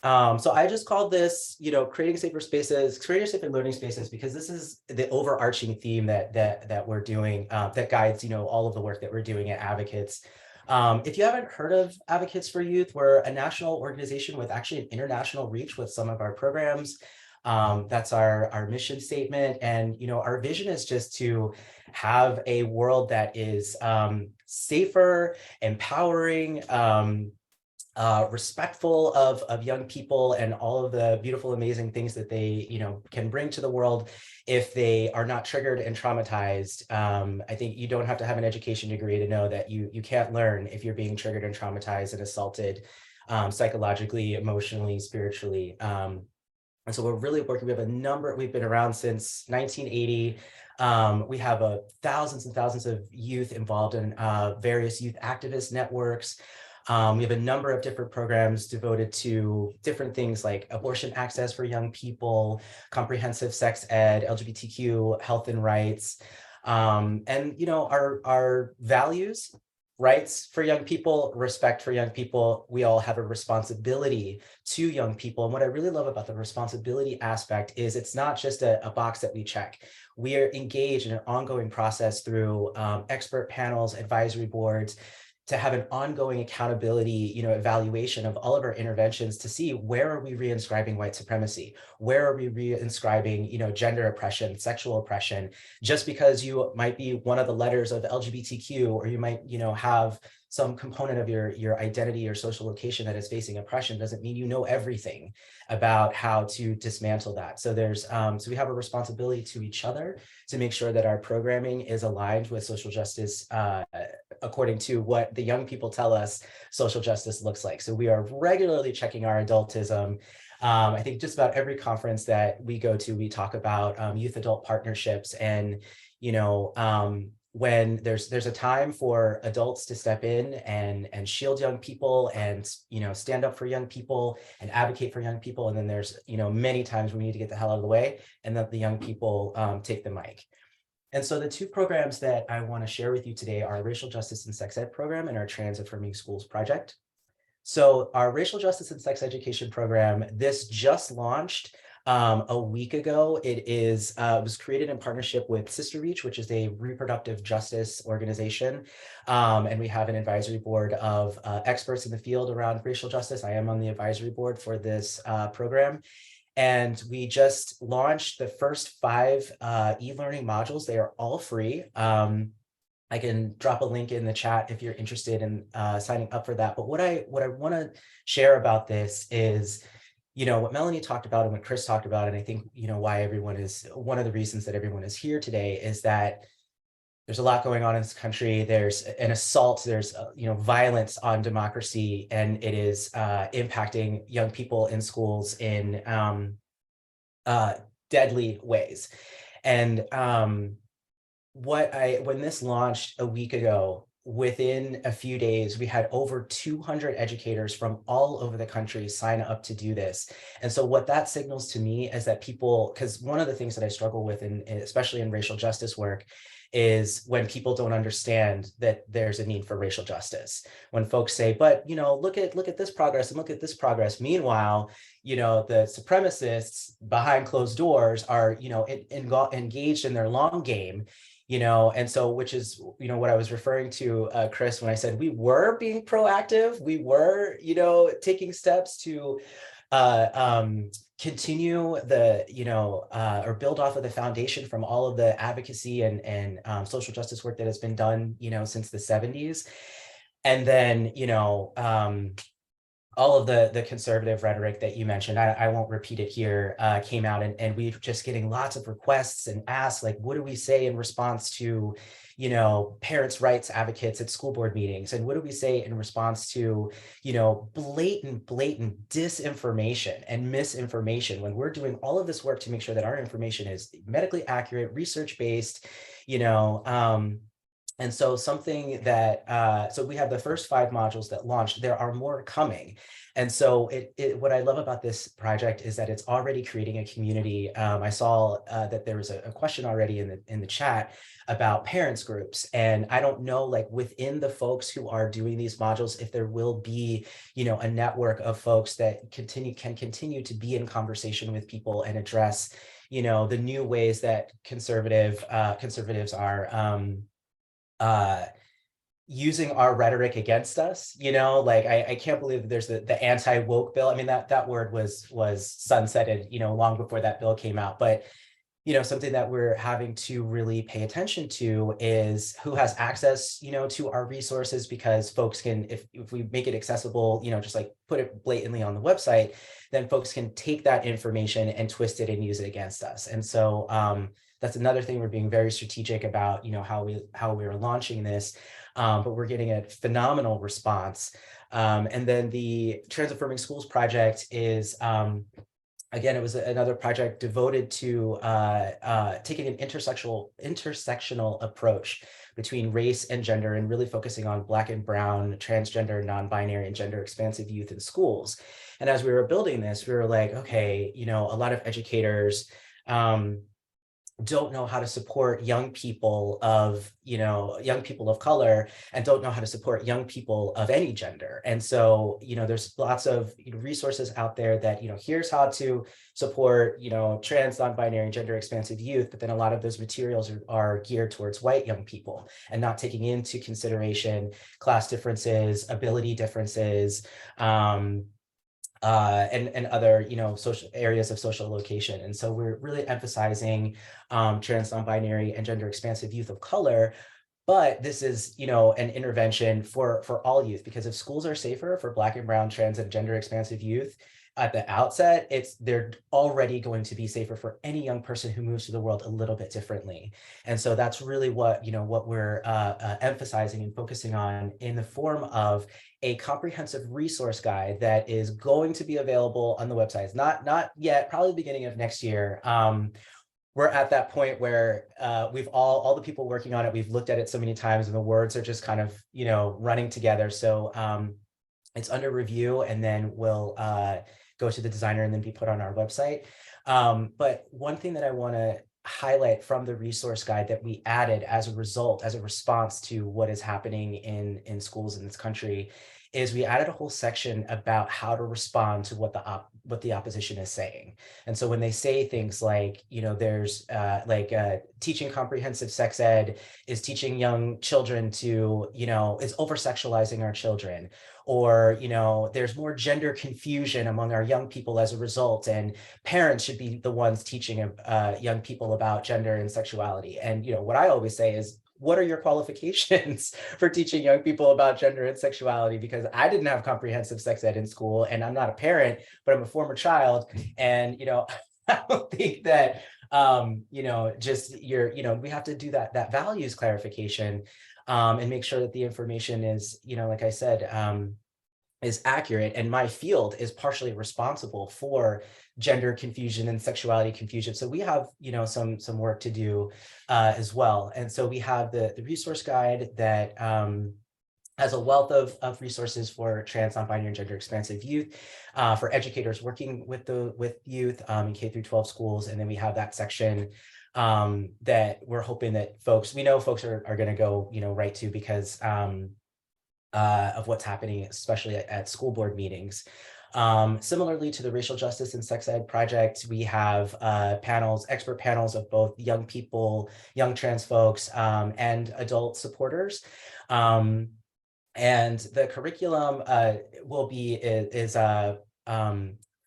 D: So I just called this, you know, creating safer spaces, creating safer learning spaces, because this is the overarching theme that we're doing, that guides, you know, all of the work that we're doing at Advocates. If you haven't heard of Advocates for Youth, we're a national organization with actually an international reach with some of our programs. That's our mission statement. And, you know, our vision is just to have a world that is safer, empowering, respectful of young people and all of the beautiful, amazing things that they, you know, can bring to the world if they are not triggered and traumatized. I think you don't have to have an education degree to know that you can't learn if you're being triggered and traumatized and assaulted psychologically, emotionally, spiritually. And so we're really working, we've been around since 1980. We have thousands and thousands of youth involved in various youth activist networks. We have a number of different programs devoted to different things like abortion access for young people, comprehensive sex ed, LGBTQ health and rights. And, you know, our values rights for young people, respect for young people. We all have a responsibility to young people. And what I really love about the responsibility aspect is it's not just a box that we check. We are engaged in an ongoing process through expert panels, advisory boards, to have an ongoing accountability, evaluation of all of our interventions to see where are we reinscribing white supremacy? Where are we reinscribing, gender oppression, sexual oppression? Just because you might be one of the letters of LGBTQ, or you might, have some component of your identity or social location that is facing oppression doesn't mean you know everything about how to dismantle that. So so we have a responsibility to each other to make sure that our programming is aligned with social justice according to what the young people tell us social justice looks like. So we are regularly checking our adultism. I think just about every conference that we go to, we talk about youth adult partnerships, and when there's a time for adults to step in and shield young people and stand up for young people and advocate for young people, and then there's many times we need to get the hell out of the way and let the young people take the mic. And so the two programs that I want to share with you today are our Racial Justice and Sex Ed program and our Trans-Affirming Schools project. So our Racial Justice and Sex Education program, this just launched a week ago. It was created in partnership with Sister Reach, which is a reproductive justice organization. And we have an advisory board of experts in the field around racial justice. I am on the advisory board for this program. And we just launched the first 5 e-learning modules. They are all free. I can drop a link in the chat if you're interested in signing up for that. But what I want to share about this is, what Melanie talked about and what Chris talked about, and I think, why one of the reasons that everyone is here today is that there's a lot going on in this country. There's an assault, there's, violence on democracy, and it is impacting young people in schools in deadly ways. And when this launched a week ago, within a few days, we had over 200 educators from all over the country sign up to do this. And so what that signals to me is that people, because one of the things that I struggle with, especially in racial justice work, is when people don't understand that there's a need for racial justice. When folks say, but, look at this progress and look at this progress. Meanwhile, the supremacists behind closed doors are, engaged in their long game. And so, which is, what I was referring to, Chris, when I said we were being proactive, we were, taking steps to continue the, or build off of the foundation from all of the advocacy and social justice work that has been done, since the 70s. And then, all of the conservative rhetoric that you mentioned, I won't repeat it here, came out, and we're just getting lots of requests and asks, like, what do we say in response to, parents' rights advocates at school board meetings? And what do we say in response to, blatant disinformation and misinformation, when we're doing all of this work to make sure that our information is medically accurate, research-based, and so something that, so we have the first 5 modules that launched. There are more coming. And so what I love about this project is that it's already creating a community. I saw that there was a question already in the chat about parents groups. And I don't know, like, within the folks who are doing these modules, if there will be, a network of folks that can continue to be in conversation with people and address, the new ways that conservatives are using our rhetoric against us. Like, I can't believe that there's the anti-woke bill. I mean, that word was sunsetted, long before that bill came out. But, something that we're having to really pay attention to is who has access, to our resources, because folks can, if we make it accessible, just like put it blatantly on the website, then folks can take that information and twist it and use it against us. And so, that's another thing we're being very strategic about, how we are launching this, but we're getting a phenomenal response. And then the Trans-Affirming Schools project is, again, it was another project devoted to taking an intersectional approach between race and gender, and really focusing on Black and brown, transgender, non-binary, and gender expansive youth in schools. And as we were building this, we were like, okay, a lot of educators, don't know how to support young people of, young people of color, and don't know how to support young people of any gender. And so, there's lots of resources out there that, here's how to support, trans, non-binary, gender expansive youth, but then a lot of those materials are geared towards white young people and not taking into consideration class differences, ability differences, and other, social areas of social location. And so we're really emphasizing trans, non-binary, and gender expansive youth of color. But this is, an intervention for all youth, because if schools are safer for Black and brown, trans, and gender expansive youth at the outset, they're already going to be safer for any young person who moves through the world a little bit differently. And so that's really what, what we're emphasizing and focusing on in the form of a comprehensive resource guide that is going to be available on the website. It's not yet, probably the beginning of next year. We're at that point where we've all the people working on it, we've looked at it so many times, and the words are just kind of, running together. So it's under review, and then we'll go to the designer and then be put on our website. But one thing that I want to highlight from the resource guide that we added as a response to what is happening in schools in this country is we added a whole section about how to respond to what the opposition is saying. And so when they say things like, there's teaching comprehensive sex ed is teaching young children to, is over-sexualizing our children, or, there's more gender confusion among our young people as a result, and parents should be the ones teaching young people about gender and sexuality. And, what I always say is, what are your qualifications for teaching young people about gender and sexuality? Because I didn't have comprehensive sex ed in school, and I'm not a parent, but I'm a former child. And, I don't think that, just we have to do that values clarification and make sure that the information is, like I said, is accurate. And my field is partially responsible for gender confusion and sexuality confusion. So we have, some work to do as well. And so we have the resource guide that has a wealth of resources for trans, non-binary, and gender expansive youth, for educators working with youth in K through 12 schools. And then we have that section that we're hoping that folks are going to go, right to, because of what's happening, especially at school board meetings. Similarly to the Racial Justice and Sex Ed Project, we have expert panels of both young people, young trans folks, and adult supporters. And the curriculum is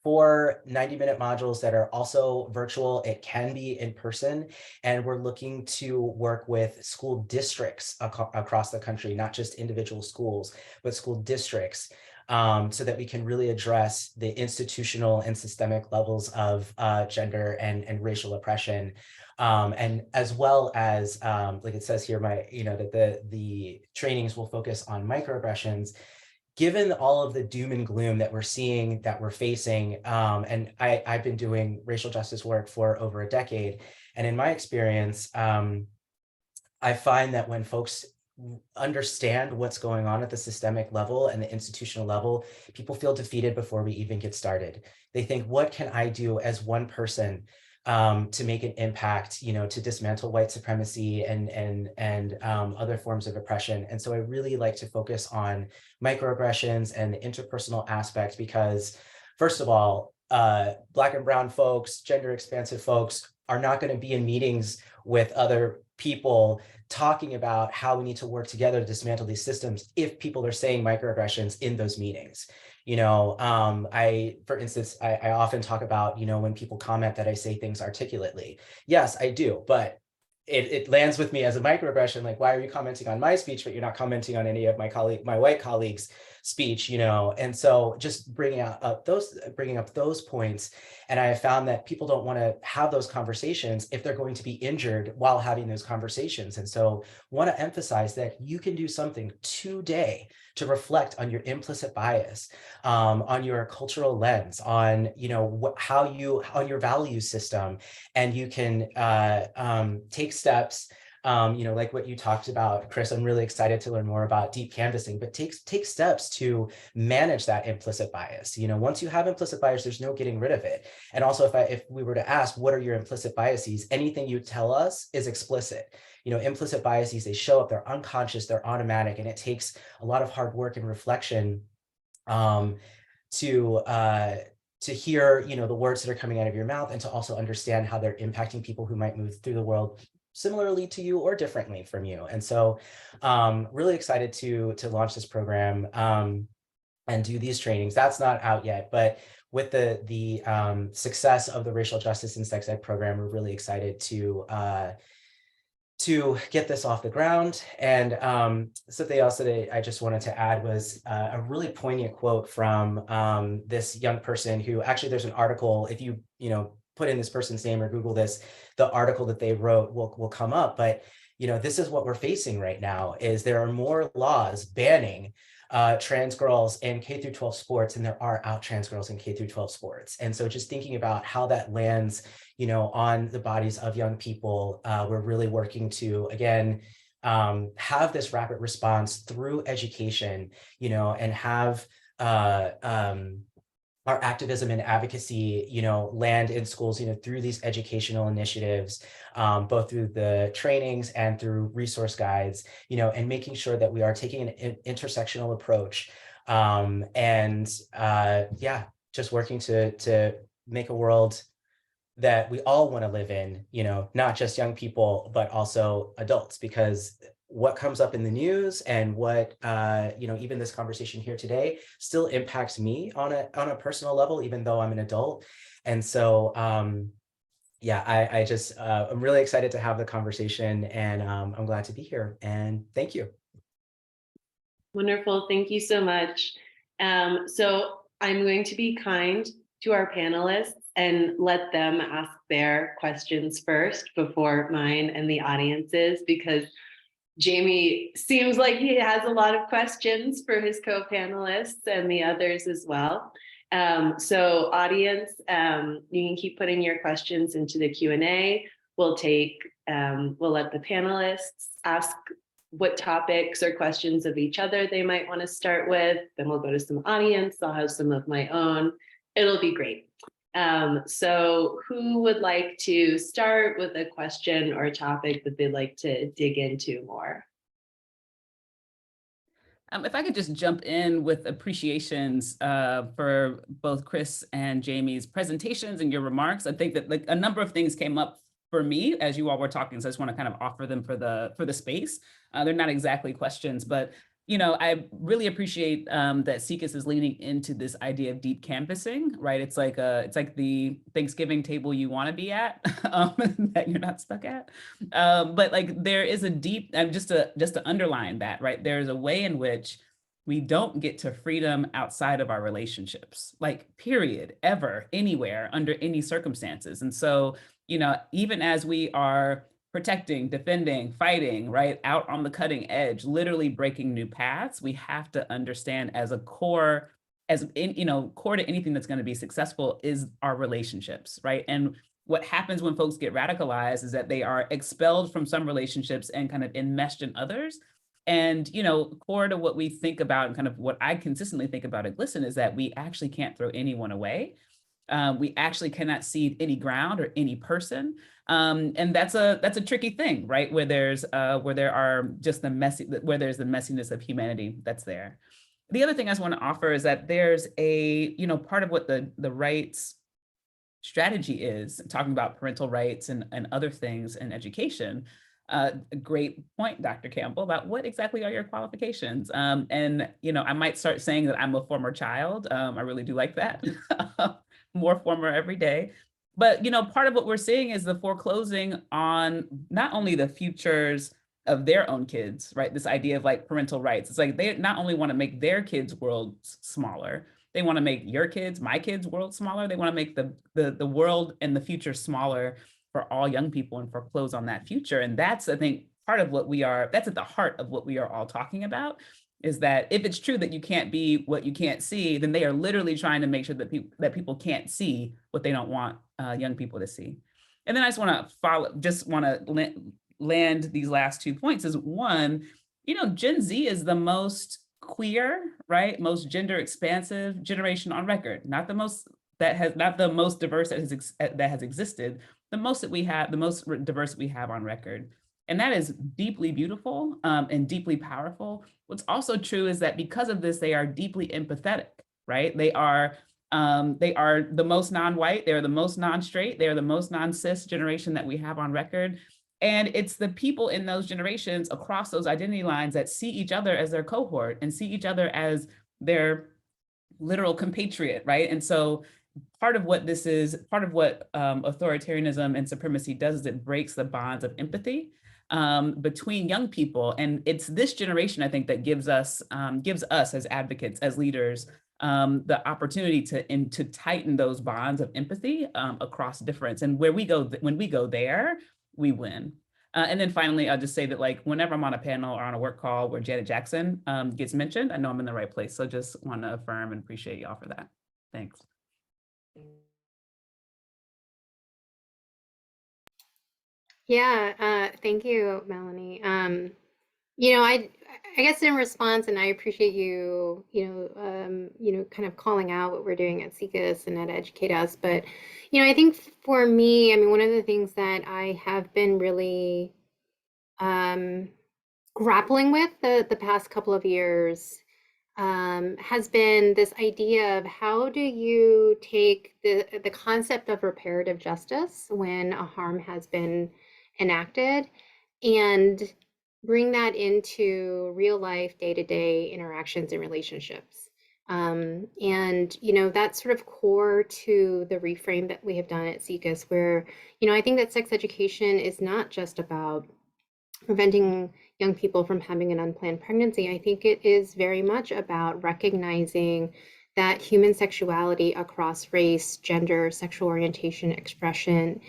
D: 4 90-minute modules that are also virtual. It can be in person, and we're looking to work with school districts across the country, not just individual schools, but school districts, so that we can really address the institutional and systemic levels of gender and racial oppression. And as well as, like it says here, that the trainings will focus on microaggressions. Given all of the doom and gloom that we're seeing, that we're facing, and I've been doing racial justice work for over a decade, and in my experience, I find that when folks understand what's going on at the systemic level and the institutional level, people feel defeated before we even get started. They think, what can I do as one person to make an impact, to dismantle white supremacy and other forms of oppression? And so I really like to focus on microaggressions and the interpersonal aspect, because first of all, Black and brown folks, gender expansive folks are not going to be in meetings with other people talking about how we need to work together to dismantle these systems if people are saying microaggressions in those meetings. For instance, I often talk about, when people comment that I say things articulately. Yes, I do, but it lands with me as a microaggression. Like, why are you commenting on my speech, but you're not commenting on any of my white colleagues' speech, And so just bringing up those points. And I have found that people don't want to have those conversations if they're going to be injured while having those conversations. And so want to emphasize that you can do something today to reflect on your implicit bias, on your cultural lens, on on your value system, and you can take steps like what you talked about, Chris, I'm really excited to learn more about deep canvassing, but take steps to manage that implicit bias. Once you have implicit bias, there's no getting rid of it. And also, if we were to ask, what are your implicit biases? Anything you tell us is explicit. Implicit biases, they show up, they're unconscious, they're automatic, and it takes a lot of hard work and reflection to hear, the words that are coming out of your mouth, and to also understand how they're impacting people who might move through the world similarly to you or differently from you. And so really excited to launch this program and do these trainings. That's not out yet, but with the success of the Racial Justice and Sex Ed program, we're really excited to get this off the ground. And something else that I just wanted to add was a really poignant quote from this young person who, actually, there's an article, if you put in this person's name or Google this, the article that they wrote will come up. But this is what we're facing right now, is there are more laws banning trans girls in K-12 sports than there are out trans girls in K-12 sports. And so just thinking about how that lands, on the bodies of young people, we're really working to, again, have this rapid response through education, and have our activism and advocacy, land in schools, through these educational initiatives, both through the trainings and through resource guides, and making sure that we are taking an intersectional approach, just working to make a world that we all want to live in, not just young people, but also adults, because what comes up in the news and what, even this conversation here today still impacts me on a personal level, even though I'm an adult. And so, I'm really excited to have the conversation, and I'm glad to be here, and thank you.
A: Wonderful. Thank you so much. So I'm going to be kind to our panelists and let them ask their questions first before mine and the audience's, because Jaymie seems like he has a lot of questions for his co-panelists and the others as well. So audience, you can keep putting your questions into the Q&A. We'll let the panelists ask what topics or questions of each other they might want to start with. Then we'll go to some audience. I'll have some of my own. It'll be great. So who would like to start with a question or a topic that they'd like to dig into more?
B: If I could just jump in with appreciations for both Chris and Jaymie's presentations and your remarks. I think that a number of things came up for me as you all were talking, so I just want to kind of offer them for the space. They're not exactly questions, but I really appreciate that SIECUS is leaning into this idea of deep canvassing, right? It's like the Thanksgiving table you want to be at, that you're not stuck at. But there is a deep, just to underline that, right? There's a way in which we don't get to freedom outside of our relationships, period, ever, anywhere, under any circumstances. And so, even as we are protecting, defending, fighting, right, out on the cutting edge, literally breaking new paths, we have to understand as a core, core to anything that's going to be successful is our relationships, right? And what happens when folks get radicalized is that they are expelled from some relationships and kind of enmeshed in others. And, core to what we think about, and kind of what I consistently think about at GLSEN, is that we actually can't throw anyone away. We actually cannot cede any ground or any person. And that's a tricky thing, right? Where there's the messiness of humanity that's there. The other thing I just want to offer is that there's a, part of what the rights strategy is, talking about parental rights and other things in education. A great point, Dr. Campbell, about what exactly are your qualifications. And, I might start saying that I'm a former child. I really do like that. More former every day. But, part of what we're seeing is the foreclosing on not only the futures of their own kids, right? This idea of parental rights. It's they not only want to make their kids' worlds smaller, they want to make your kids, my kids' world smaller. They want to make the world and the future smaller for all young people and foreclose on that future. And that's, I think, part of that's at the heart of what we are all talking about, is that if it's true that you can't be what you can't see, then they are literally trying to make sure that people can't see what they don't want young people to see. And then I just want to land these last 2 points is one, Gen Z is the most queer, right? Most gender expansive generation on record, not the most diverse that has existed, the most diverse we have on record. And that is deeply beautiful and deeply powerful. What's also true is that because of this, they are deeply empathetic, right? They are the most non-white, they're the most non-straight, they're the most non-cis generation that we have on record. And it's the people in those generations across those identity lines that see each other as their cohort and see each other as their literal compatriot, right? And so part of what authoritarianism and supremacy does is it breaks the bonds of empathy between young people. And it's this generation, I think, that gives us as advocates, as leaders, the opportunity to tighten those bonds of empathy across difference. And when we go there, we win. And then finally, I'll just say that, like, whenever I'm on a panel or on a work call where Janet Jackson gets mentioned, I know I'm in the right place. So just want to affirm and appreciate y'all for that. Thanks.
C: Yeah, thank you, Melanie. I guess in response, and I appreciate you, kind of calling out what we're doing at SIECUS and at EducateUS. But, I think for me, one of the things that I have been really grappling with the past couple of years has been this idea of how do you take the concept of reparative justice when a harm has been enacted and bring that into real life, day-to-day interactions and relationships. And that's sort of core to the reframe that we have done at SIECUS, where, I think that sex education is not just about preventing young people from having an unplanned pregnancy. I think it is very much about recognizing that human sexuality across race, gender, sexual orientation, expression,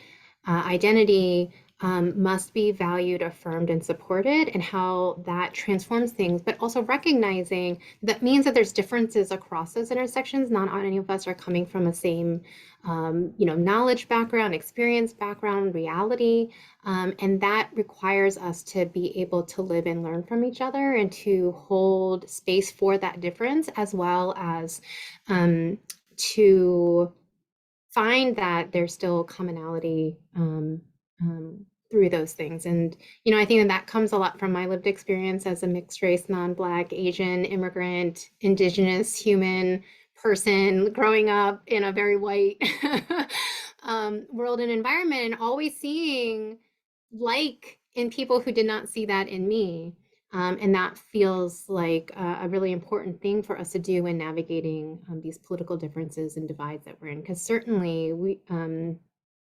C: identity must be valued, affirmed, and supported, and how that transforms things, but also recognizing that means that there's differences across those intersections. Not any of us are coming from the same knowledge background, experience background, reality, and that requires us to be able to live and learn from each other and to hold space for that difference, as well as to find that there's still commonality through those things. And, I think that comes a lot from my lived experience as a mixed race, non-Black, Asian, immigrant, indigenous, human person growing up in a very white world and environment, and always seeing like in people who did not see that in me. And that feels like a really important thing for us to do in navigating these political differences and divides that we're in. Because certainly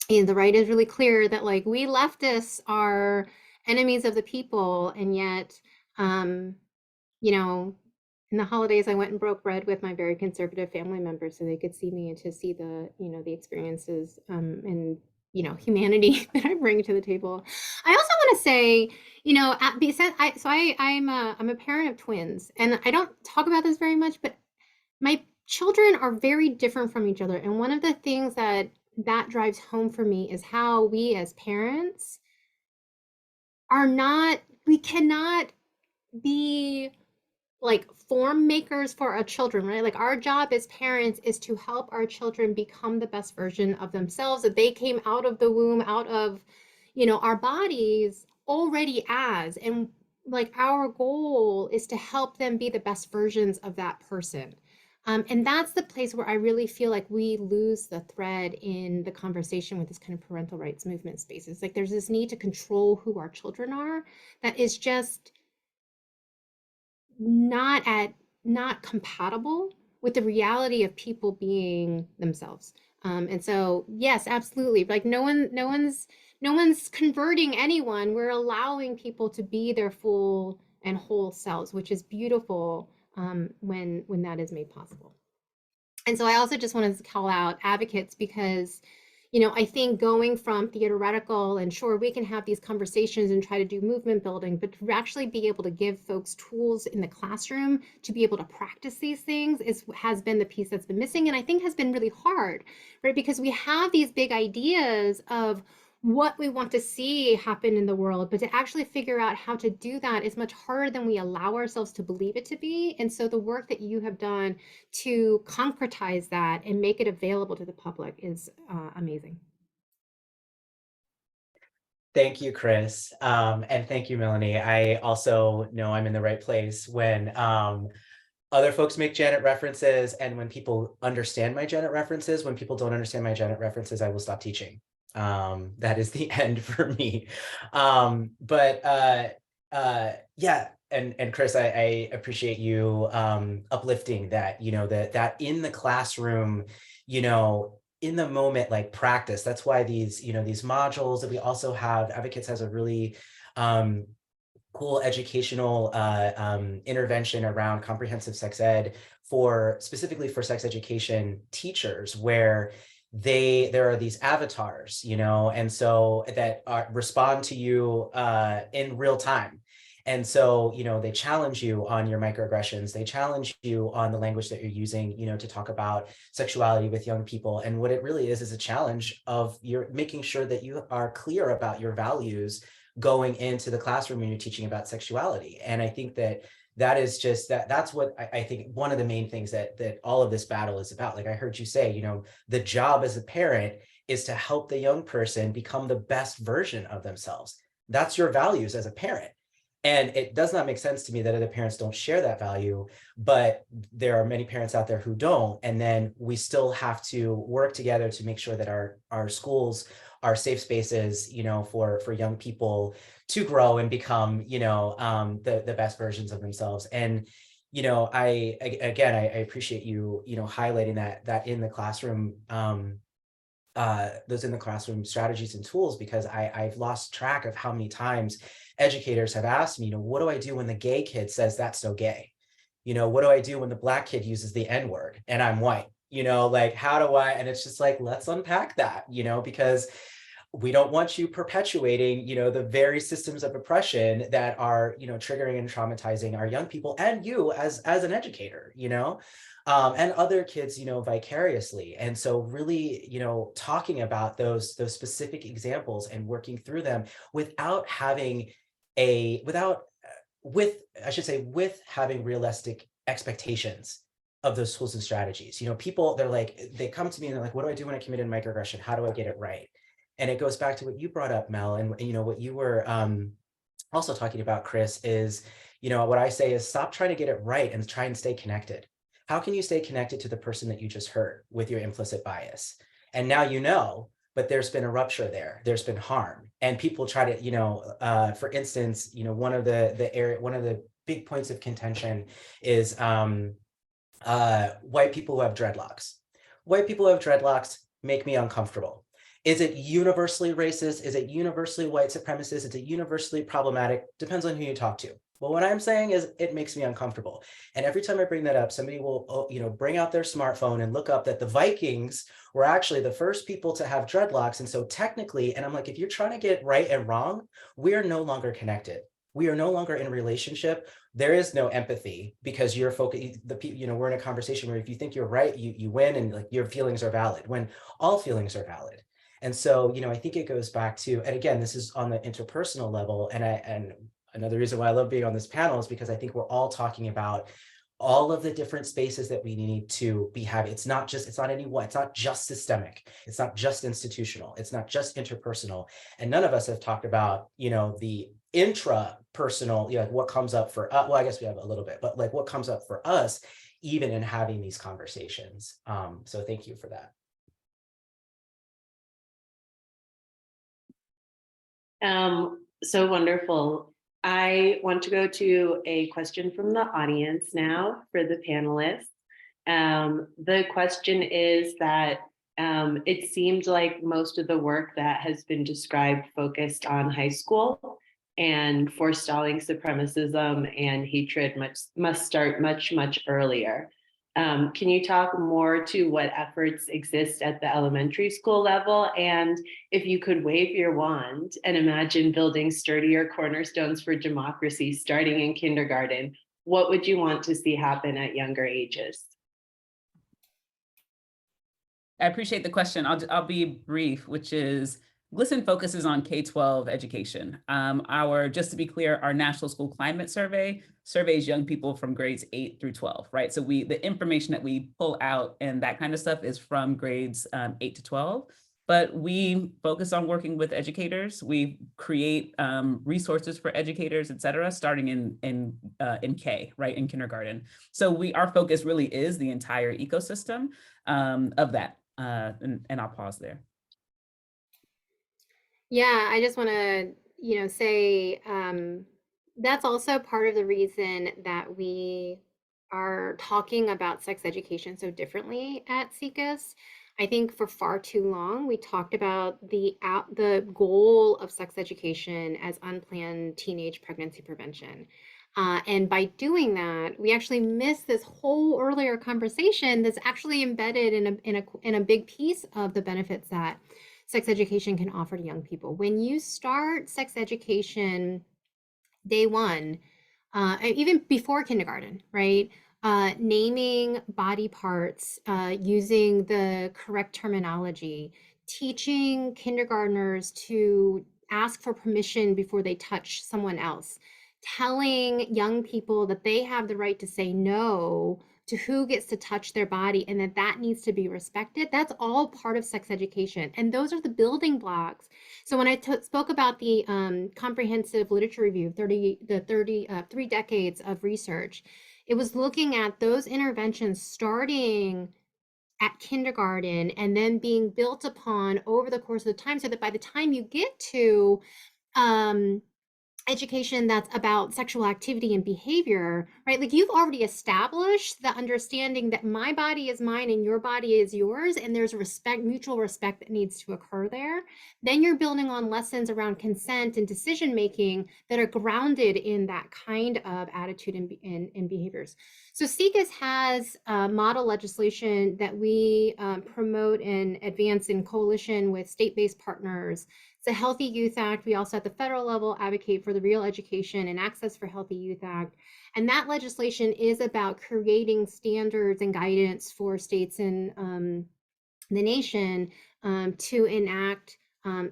C: the right is really clear that, like, we leftists are enemies of the people, and yet, in the holidays, I went and broke bread with my very conservative family members so they could see me and to see the, the experiences and humanity that I bring to the table. I also want to say, I'm a parent of twins, and I don't talk about this very much, but my children are very different from each other. And one of the things that drives home for me is how we as parents we cannot be like form makers for our children, right? Like, our job as parents is to help our children become the best version of themselves that they came out of the womb, out of, our bodies already as. And like, our goal is to help them be the best versions of that person. And that's the place where I really feel like we lose the thread in the conversation with this kind of parental rights movement spaces. Like, there's this need to control who our children are that is just not compatible with the reality of people being themselves. And so, yes, absolutely. Like, no one's converting anyone. We're allowing people to be their full and whole selves, which is beautiful when that is made possible. And so I also just wanted to call out advocates because, I think going from theoretical and sure, we can have these conversations and try to do movement building, but to actually be able to give folks tools in the classroom to be able to practice these things has been the piece that's been missing, and I think has been really hard, right? Because we have these big ideas of what we want to see happen in the world, but to actually figure out how to do that is much harder than we allow ourselves to believe it to be. And so the work that you have done to concretize that and make it available to the public is amazing.
D: Thank you, Chris. And thank you, Melanie. I also know I'm in the right place when other folks make Janet references, and when people understand my Janet references. When people don't understand my Janet references, I will stop teaching. That is the end for me. Yeah, and Chris, I appreciate you uplifting that, that in the classroom, in the moment, like practice. That's why these modules that we also have, Advocates has a really cool educational intervention around comprehensive sex ed specifically for sex education teachers, where there are these avatars, and so that respond to you in real time. And so, they challenge you on your microaggressions. They challenge you on the language that you're using, to talk about sexuality with young people. And what it really is a challenge of you're making sure that you are clear about your values going into the classroom when you're teaching about sexuality. And I think that is just that's what I think one of the main things that all of this battle is about. Like I heard you say, the job as a parent is to help the young person become the best version of themselves. That's your values as a parent. And it does not make sense to me that other parents don't share that value, but there are many parents out there who don't. And then we still have to work together to make sure that our schools are safe spaces, for young people to grow and become, the best versions of themselves. And, I appreciate you, highlighting that in the classroom, those in the classroom strategies and tools, because I've lost track of how many times educators have asked me, what do I do when the gay kid says that's so gay? What do I do when the Black kid uses the N-word and I'm white? Like, how do I, and it's just like, let's unpack that, because we don't want you perpetuating, the very systems of oppression that are, triggering and traumatizing our young people and you as an educator, and other kids, vicariously. And so really, talking about those specific examples and working through them with having realistic expectations of those tools and strategies. People, they come to me and they're like, what do I do when I commit a microaggression? How do I get it right? And it goes back to what you brought up, Mel, and what you were also talking about, Chris, is, what I say is stop trying to get it right and try and stay connected. How can you stay connected to the person that you just hurt with your implicit bias? And now but there's been a rupture there. There's been harm, and people try to, for instance, one of the big points of contention is white people who have dreadlocks. White people who have dreadlocks make me uncomfortable. Is it universally racist? Is it universally white supremacist? Is it universally problematic? Depends on who you talk to. Well, what I'm saying is it makes me uncomfortable. And every time I bring that up, somebody will, bring out their smartphone and look up that the Vikings were actually the first people to have dreadlocks. And so technically, and I'm like, if you're trying to get right and wrong, we are no longer connected. We are no longer in a relationship. There is no empathy because you're focused, we're in a conversation where if you think you're right, you win, and like your feelings are valid when all feelings are valid. And so, I think it goes back to, and again, this is on the interpersonal level. And another reason why I love being on this panel is because I think we're all talking about all of the different spaces that we need to be having. It's not just systemic. It's not just institutional. It's not just interpersonal. And none of us have talked about, the intrapersonal, like what comes up for us. Well, I guess we have a little bit, but like what comes up for us, even in having these conversations. So thank you for that.
A: So wonderful. I want to go to a question from the audience now for the panelists. The question is that it seemed like most of the work that has been described focused on high school, and forestalling supremacism and hatred must start much, much earlier. Can you talk more to what efforts exist at the elementary school level? And if you could wave your wand and imagine building sturdier cornerstones for democracy starting in kindergarten, what would you want to see happen at younger ages?
B: I appreciate the question. I'll be brief, which is GLSEN focuses on K-12 education. Just to be clear, our National School Climate Survey surveys young people from grades 8 through 12, right? So the information that we pull out and that kind of stuff is from grades 8 to 12. But we focus on working with educators. We create resources for educators, et cetera, starting in K, right, in kindergarten. So our focus really is the entire ecosystem of that. And I'll pause there.
C: Yeah, I just want to, say that's also part of the reason that we are talking about sex education so differently at SIECUS. I think for far too long, we talked about the goal of sex education as unplanned teenage pregnancy prevention. And by doing that, we actually missed this whole earlier conversation that's actually embedded in a big piece of the benefits that sex education can offer to young people. When you start sex education day one, even before kindergarten, right? Naming body parts, using the correct terminology, teaching kindergartners to ask for permission before they touch someone else, telling young people that they have the right to say no to who gets to touch their body and that needs to be respected. That's all part of sex education. And those are the building blocks. So when I spoke about the comprehensive literature review, 3 decades of research, it was looking at those interventions starting at kindergarten and then being built upon over the course of the time, so that by the time you get to education that's about sexual activity and behavior, right? Like you've already established the understanding that my body is mine and your body is yours, and there's mutual respect that needs to occur there. Then you're building on lessons around consent and decision making that are grounded in that kind of attitude and behaviors. So SIECUS has model legislation that we promote and advance in coalition with state-based partners. The Healthy Youth Act. We also at the federal level advocate for the Real Education and Access for Healthy Youth Act. And that legislation is about creating standards and guidance for states in the nation to enact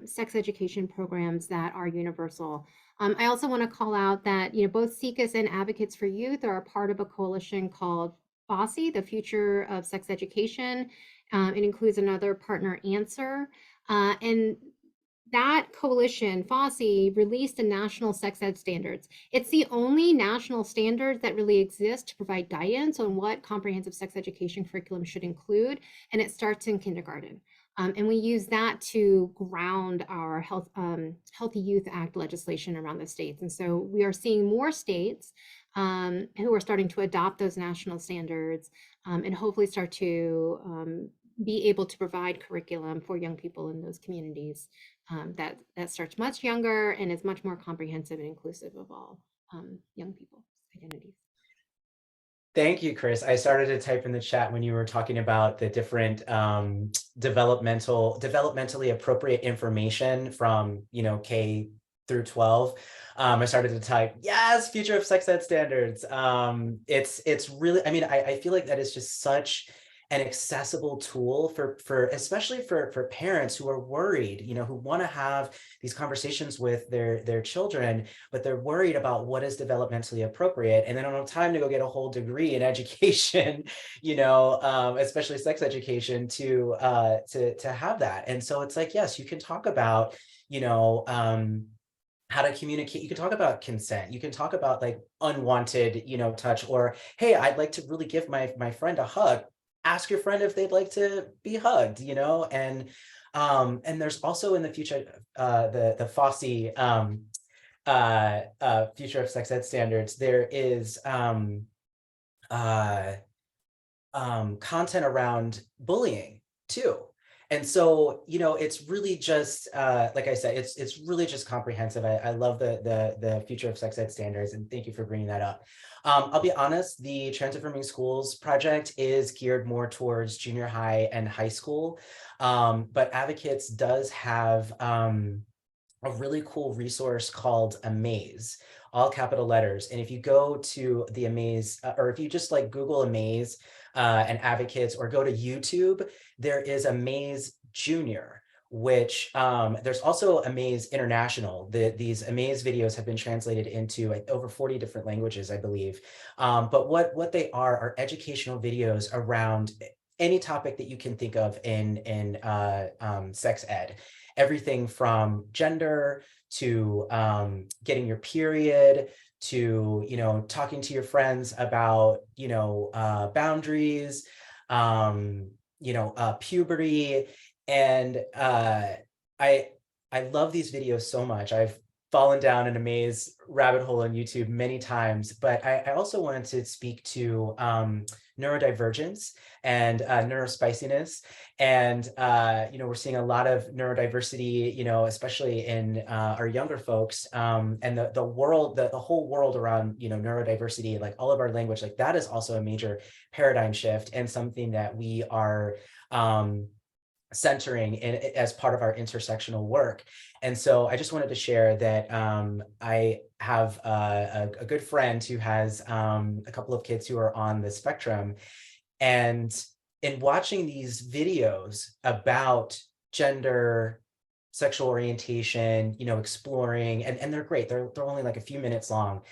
C: sex education programs that are universal. I also want to call out that both SIECUS and Advocates for Youth are a part of a coalition called FOSSE, the Future of Sex Education. It includes another partner, Answer. And that coalition, FOSSE, released a national sex ed standards. It's the only national standards that really exist to provide guidance on what comprehensive sex education curriculum should include, and it starts in kindergarten. And we use that to ground our Healthy Youth Act legislation around the states. And so we are seeing more states who are starting to adopt those national standards and hopefully start to be able to provide curriculum for young people in those communities that starts much younger and is much more comprehensive and inclusive of all young people's identities.
D: Thank you, Chris. I started to type in the chat when you were talking about the different developmentally appropriate information from, K through 12. I started to type, yes, future of sex ed standards. It's really, I feel like that is just such an accessible tool for especially for parents who are worried, who want to have these conversations with their children, but they're worried about what is developmentally appropriate, and they don't have time to go get a whole degree in education, especially sex education to have that. And so it's like, yes, you can talk about, how to communicate. You can talk about consent. You can talk about like unwanted, touch, or, hey, I'd like to really give my friend a hug. Ask your friend if they'd like to be hugged, and there's also in the future, the FOSSE Future of Sex Ed Standards, there is content around bullying too. And so, it's really just, like I said, it's really just comprehensive. I love the Future of Sex Ed Standards, and thank you for bringing that up. I'll be honest, the Trans-Affirming Schools project is geared more towards junior high and high school, but Advocates does have a really cool resource called Amaze, all capital letters. And if you go to the Amaze, or if you just like Google Amaze and Advocates, or go to YouTube, there is Amaze Junior, which there's also Amaze International. These Amaze videos have been translated into over 40 different languages, I believe. But what they are educational videos around any topic that you can think of in sex ed. Everything from gender to getting your period, to, you know, talking to your friends about, you know, boundaries, you know, puberty. And I love these videos so much. I've fallen down an Amaze rabbit hole on YouTube many times, but I also wanted to speak to neurodivergence and neurospiciness. And, you know, we're seeing a lot of neurodiversity, you know, especially in our younger folks, and the world, the whole world around, you know, neurodiversity, like all of our language, like that is also a major paradigm shift and something that we are centering in as part of our intersectional work. And so I just wanted to share that I have a good friend who has a couple of kids who are on the spectrum. And in watching these videos about gender, sexual orientation, you know, exploring, and they're great. They're only like a few minutes long.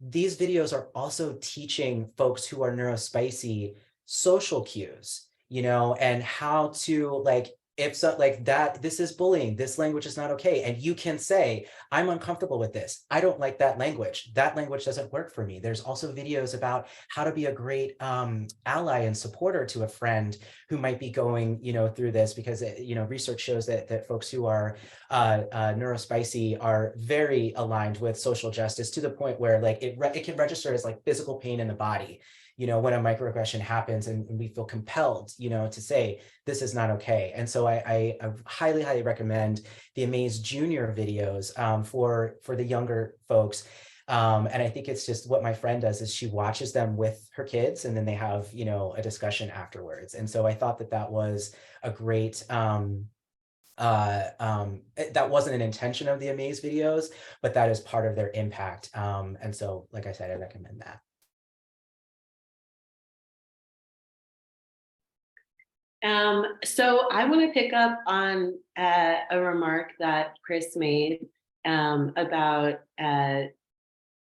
D: These videos are also teaching folks who are neurospicy social cues, you know, and how to, like, if so, like that, this is bullying, this language is not okay. And you can say, I'm uncomfortable with this. I don't like that language. That language doesn't work for me. There's also videos about how to be a great ally and supporter to a friend who might be going, you know, through this, because, you know, research shows that folks who are neurospicy are very aligned with social justice, to the point where, like, it can register as like physical pain in the body, you know, when a microaggression happens, and we feel compelled, you know, to say, this is not okay. And so I highly, highly recommend the Amaze Junior videos for the younger folks. And I think it's just what my friend does is she watches them with her kids, and then they have, you know, a discussion afterwards. And so I thought that was a great, that wasn't an intention of the Amaze videos, but that is part of their impact. And so, like I said, I recommend that.
A: So I want to pick up on a remark that Chris made about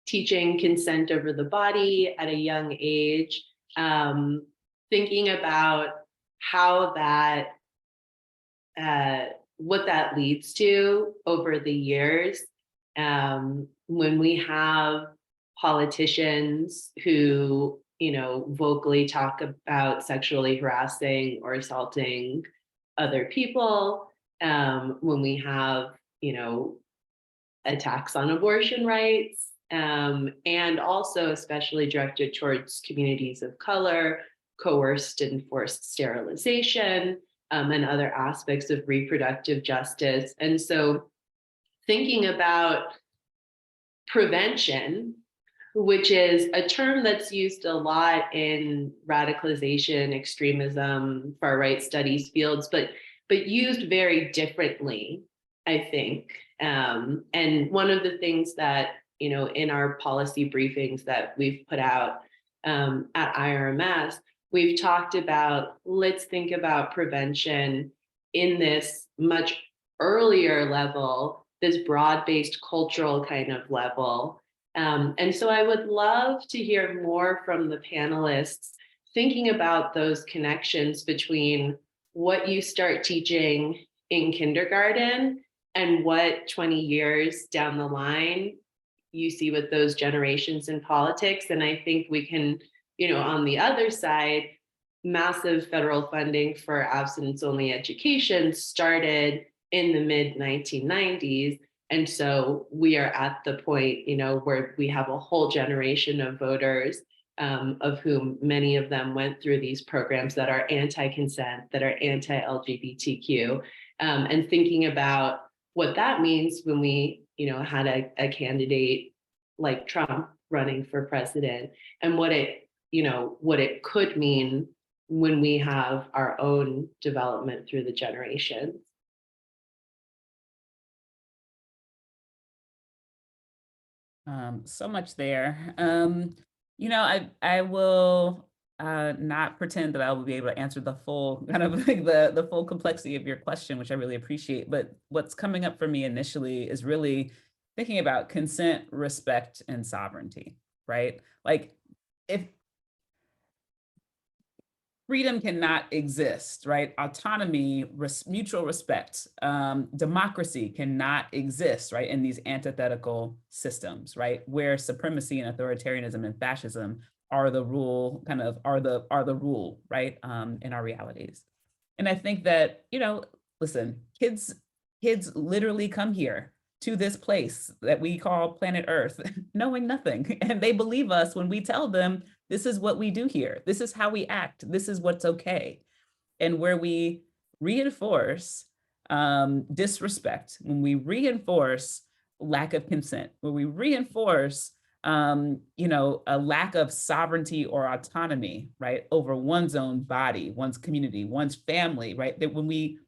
A: teaching consent over the body at a young age, thinking about how that, what that leads to over the years, when we have politicians who, you know, vocally talk about sexually harassing or assaulting other people, when we have, you know, attacks on abortion rights, and also especially directed towards communities of color, coerced and forced sterilization, and other aspects of reproductive justice. And so thinking about prevention, which is a term that's used a lot in radicalization, extremism, far-right studies fields, but used very differently, I think. And one of the things that, you know, in our policy briefings that we've put out at IRMS, we've talked about, let's think about prevention in this much earlier level, this broad-based cultural kind of level. And so I would love to hear more from the panelists thinking about those connections between what you start teaching in kindergarten and what 20 years down the line you see with those generations in politics. And I think we can, you know, on the other side, massive federal funding for abstinence-only education started in the mid-1990s. And so we are at the point, you know, where we have a whole generation of voters, of whom many of them went through these programs that are anti-consent, that are anti-LGBTQ, and thinking about what that means when we, you know, had a candidate like Trump running for president, and what it, you know, what it could mean when we have our own development through the generations.
B: So much there. You know, I will not pretend that I will be able to answer the full kind of like the full complexity of your question, which I really appreciate. But what's coming up for me initially is really thinking about consent, respect, and sovereignty, right? Like if freedom cannot exist, right? Autonomy, mutual respect, democracy cannot exist, right? In these antithetical systems, right? Where supremacy and authoritarianism and fascism are the rule, kind of are the rule, right? In our realities. And I think that, you know, listen, kids literally come here to this place that we call planet Earth, knowing nothing. And they believe us when we tell them, this is what we do here. This is how we act. This is what's okay. And where we reinforce disrespect, when we reinforce lack of consent, where we reinforce you know, a lack of sovereignty or autonomy, right, over one's own body, one's community, one's family, right? That when we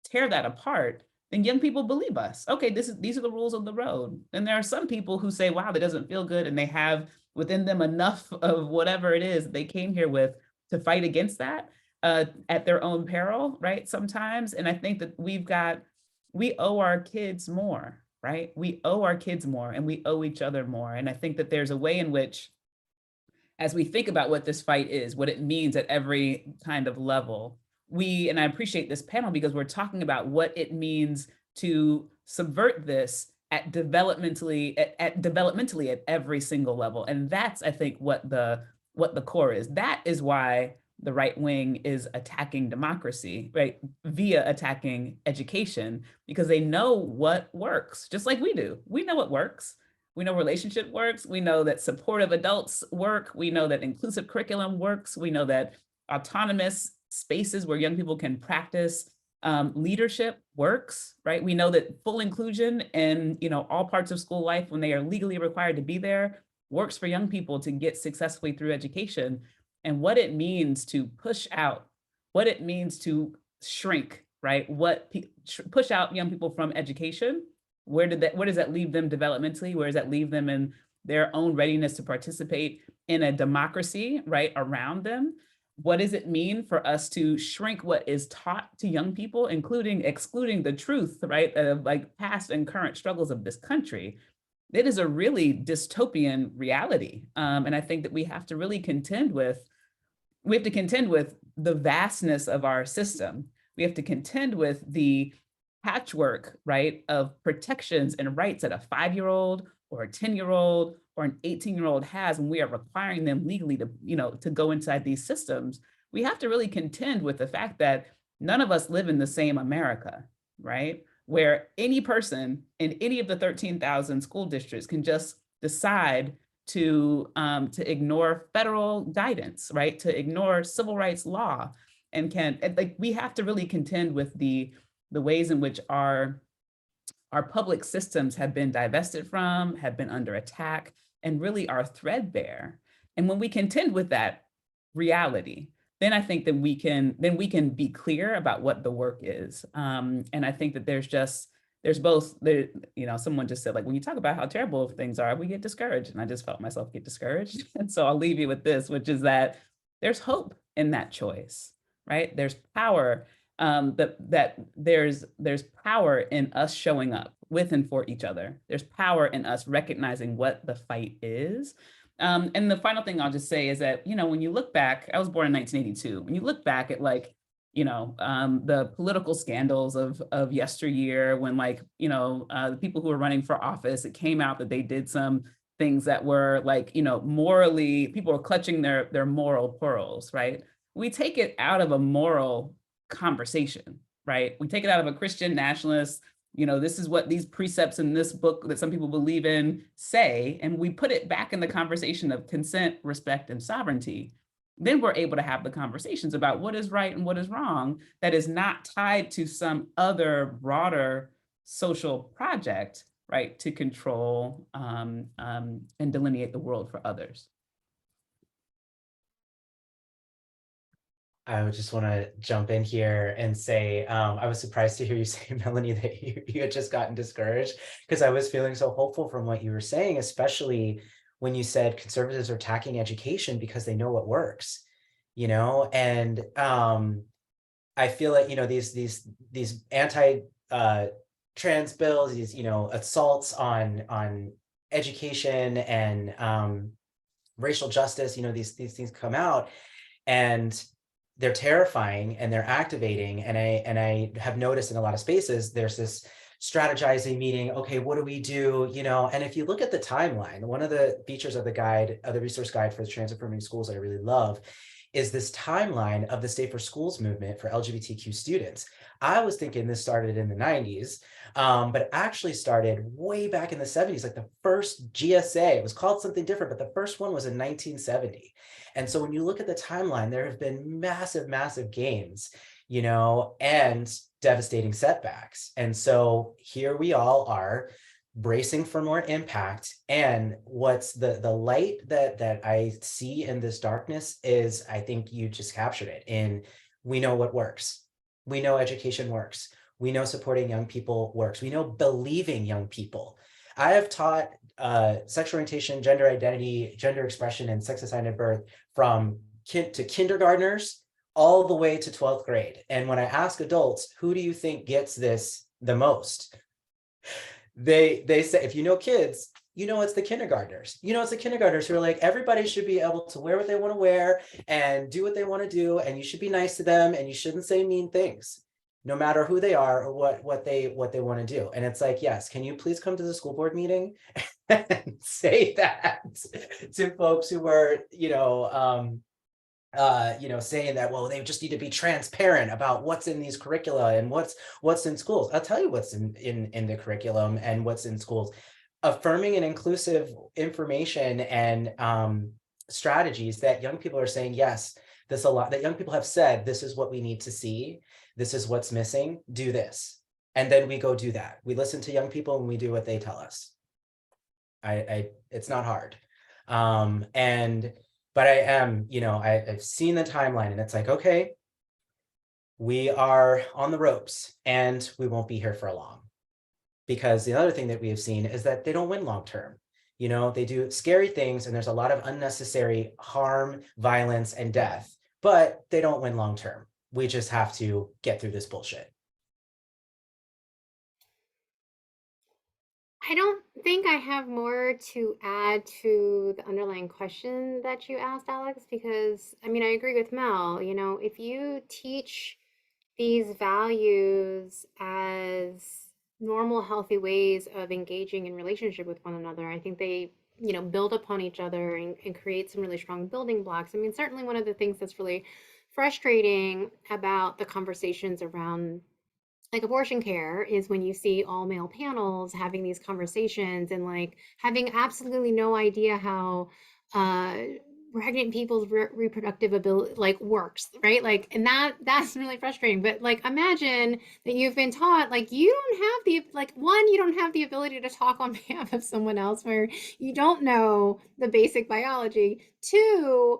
B: tear that apart, then young people believe us. Okay, these are the rules of the road. And there are some people who say, wow, that doesn't feel good. And they have within them enough of whatever it is they came here with to fight against that at their own peril, right? Sometimes. And I think that we owe our kids more, right? We owe our kids more and we owe each other more. And I think that there's a way in which, as we think about what this fight is, what it means at every kind of level, and I appreciate this panel because we're talking about what it means to subvert this developmentally at every single level. And that's, I think, what the core is. That is why the right wing is attacking democracy, right? Via attacking education, because they know what works, just like we do. We know what works. We know relationship works. We know that supportive adults work. We know that inclusive curriculum works. We know that autonomous spaces where young people can practice leadership works, right? We know that full inclusion in, you know, all parts of school life when they are legally required to be there works for young people to get successfully through education. And what it means to push out, what it means to shrink, right? Push out young people from education. Where does that leave them developmentally? Where does that leave them in their own readiness to participate in a democracy, right, around them? What does it mean for us to shrink what is taught to young people, including excluding the truth, right, of like past and current struggles of this country? It is a really dystopian reality. And I think that we have to really contend with the vastness of our system. We have to contend with the patchwork, right, of protections and rights that a 5-year-old or a 10-year-old or an 18-year-old has when we are requiring them legally to, you know, to go inside these systems. We have to really contend with the fact that none of us live in the same America, right? Where any person in any of the 13,000 school districts can just decide to ignore federal guidance, right? To ignore civil rights law, and we have to really contend with the ways in which our public systems have been divested from, have been under attack, and really are threadbare. And when we contend with that reality, then I think that we can be clear about what the work is. And I think that there's both, you know, someone just said, like, when you talk about how terrible things are, we get discouraged. And I just felt myself get discouraged. And so I'll leave you with this, which is that there's hope in that choice, right? There's power, there's power in us showing up with and for each other. There's power in us recognizing what the fight is. And the final thing I'll just say is that, you know, when you look back, I was born in 1982. When you look back at, like, you know, the political scandals of yesteryear, when, like, you know, the people who were running for office, it came out that they did some things that were, like, you know, morally, people were clutching their moral pearls, right? We take it out of a moral conversation, right? We take it out of a Christian nationalist, you know, this is what these precepts in this book that some people believe in say, and we put it back in the conversation of consent, respect, and sovereignty. Then we're able to have the conversations about what is right and what is wrong that is not tied to some other broader social project, right, to control and delineate the world for others.
D: I would just want to jump in here and say, I was surprised to hear you say, Melanie, that you had just gotten discouraged, because I was feeling so hopeful from what you were saying, especially when you said conservatives are attacking education because they know what works, you know, and I feel like, you know, these anti trans bills, these, you know, assaults on education and racial justice, you know, these things come out and they're terrifying and they're activating. And I have noticed in a lot of spaces, there's this strategizing meeting. Okay, what do we do? You know, and if you look at the timeline, one of the features of the guide, of the resource guide for the trans-affirming schools that I really love is this timeline of the Stay for Schools movement for LGBTQ students. I was thinking this started in the 90s, but it actually started way back in the 70s, like the first GSA. It was called something different, but the first one was in 1970. And so when you look at the timeline, there have been massive, massive gains, you know, and devastating setbacks. And so here we all are bracing for more impact. And what's the light that I see in this darkness is, I think you just captured it, in we know what works. We know education works. We know supporting young people works. We know believing young people. I have taught sexual orientation, gender identity, gender expression, and sex assigned at birth from to kindergartners all the way to 12th grade. And when I ask adults, who do you think gets this the most? They say, if you know kids, you know it's the kindergartners. You know it's the kindergartners who are like, everybody should be able to wear what they want to wear and do what they want to do, and you should be nice to them, and you shouldn't say mean things, no matter who they are or what they want to do. And it's like, yes, can you please come to the school board meeting and say that to folks who are, saying that, well, they just need to be transparent about what's in these curricula and what's in schools. I'll tell you what's in the curriculum and what's in schools. Affirming and inclusive information and strategies that young people are saying, yes, that young people have said, this is what we need to see. This is what's missing. Do this. And then we go do that. We listen to young people and we do what they tell us. It's not hard. But I am, I've seen the timeline and it's like, okay, we are on the ropes and we won't be here for long. Because the other thing that we have seen is that they don't win long-term. They do scary things and there's a lot of unnecessary harm, violence, and death, but they don't win long-term. We just have to get through this bullshit.
C: I don't think I have more to add to the underlying question that you asked, Alex, because I agree with Mel. If you teach these values as normal, healthy ways of engaging in relationship with one another, I think they, build upon each other and create some really strong building blocks. Certainly one of the things that's really frustrating about the conversations around like abortion care is when you see all male panels having these conversations and like having absolutely no idea how pregnant people's reproductive ability like works, right? Like, and that's really frustrating. But like, imagine that you've been taught like you don't have the you don't have the ability to talk on behalf of someone else where you don't know the basic biology. Two,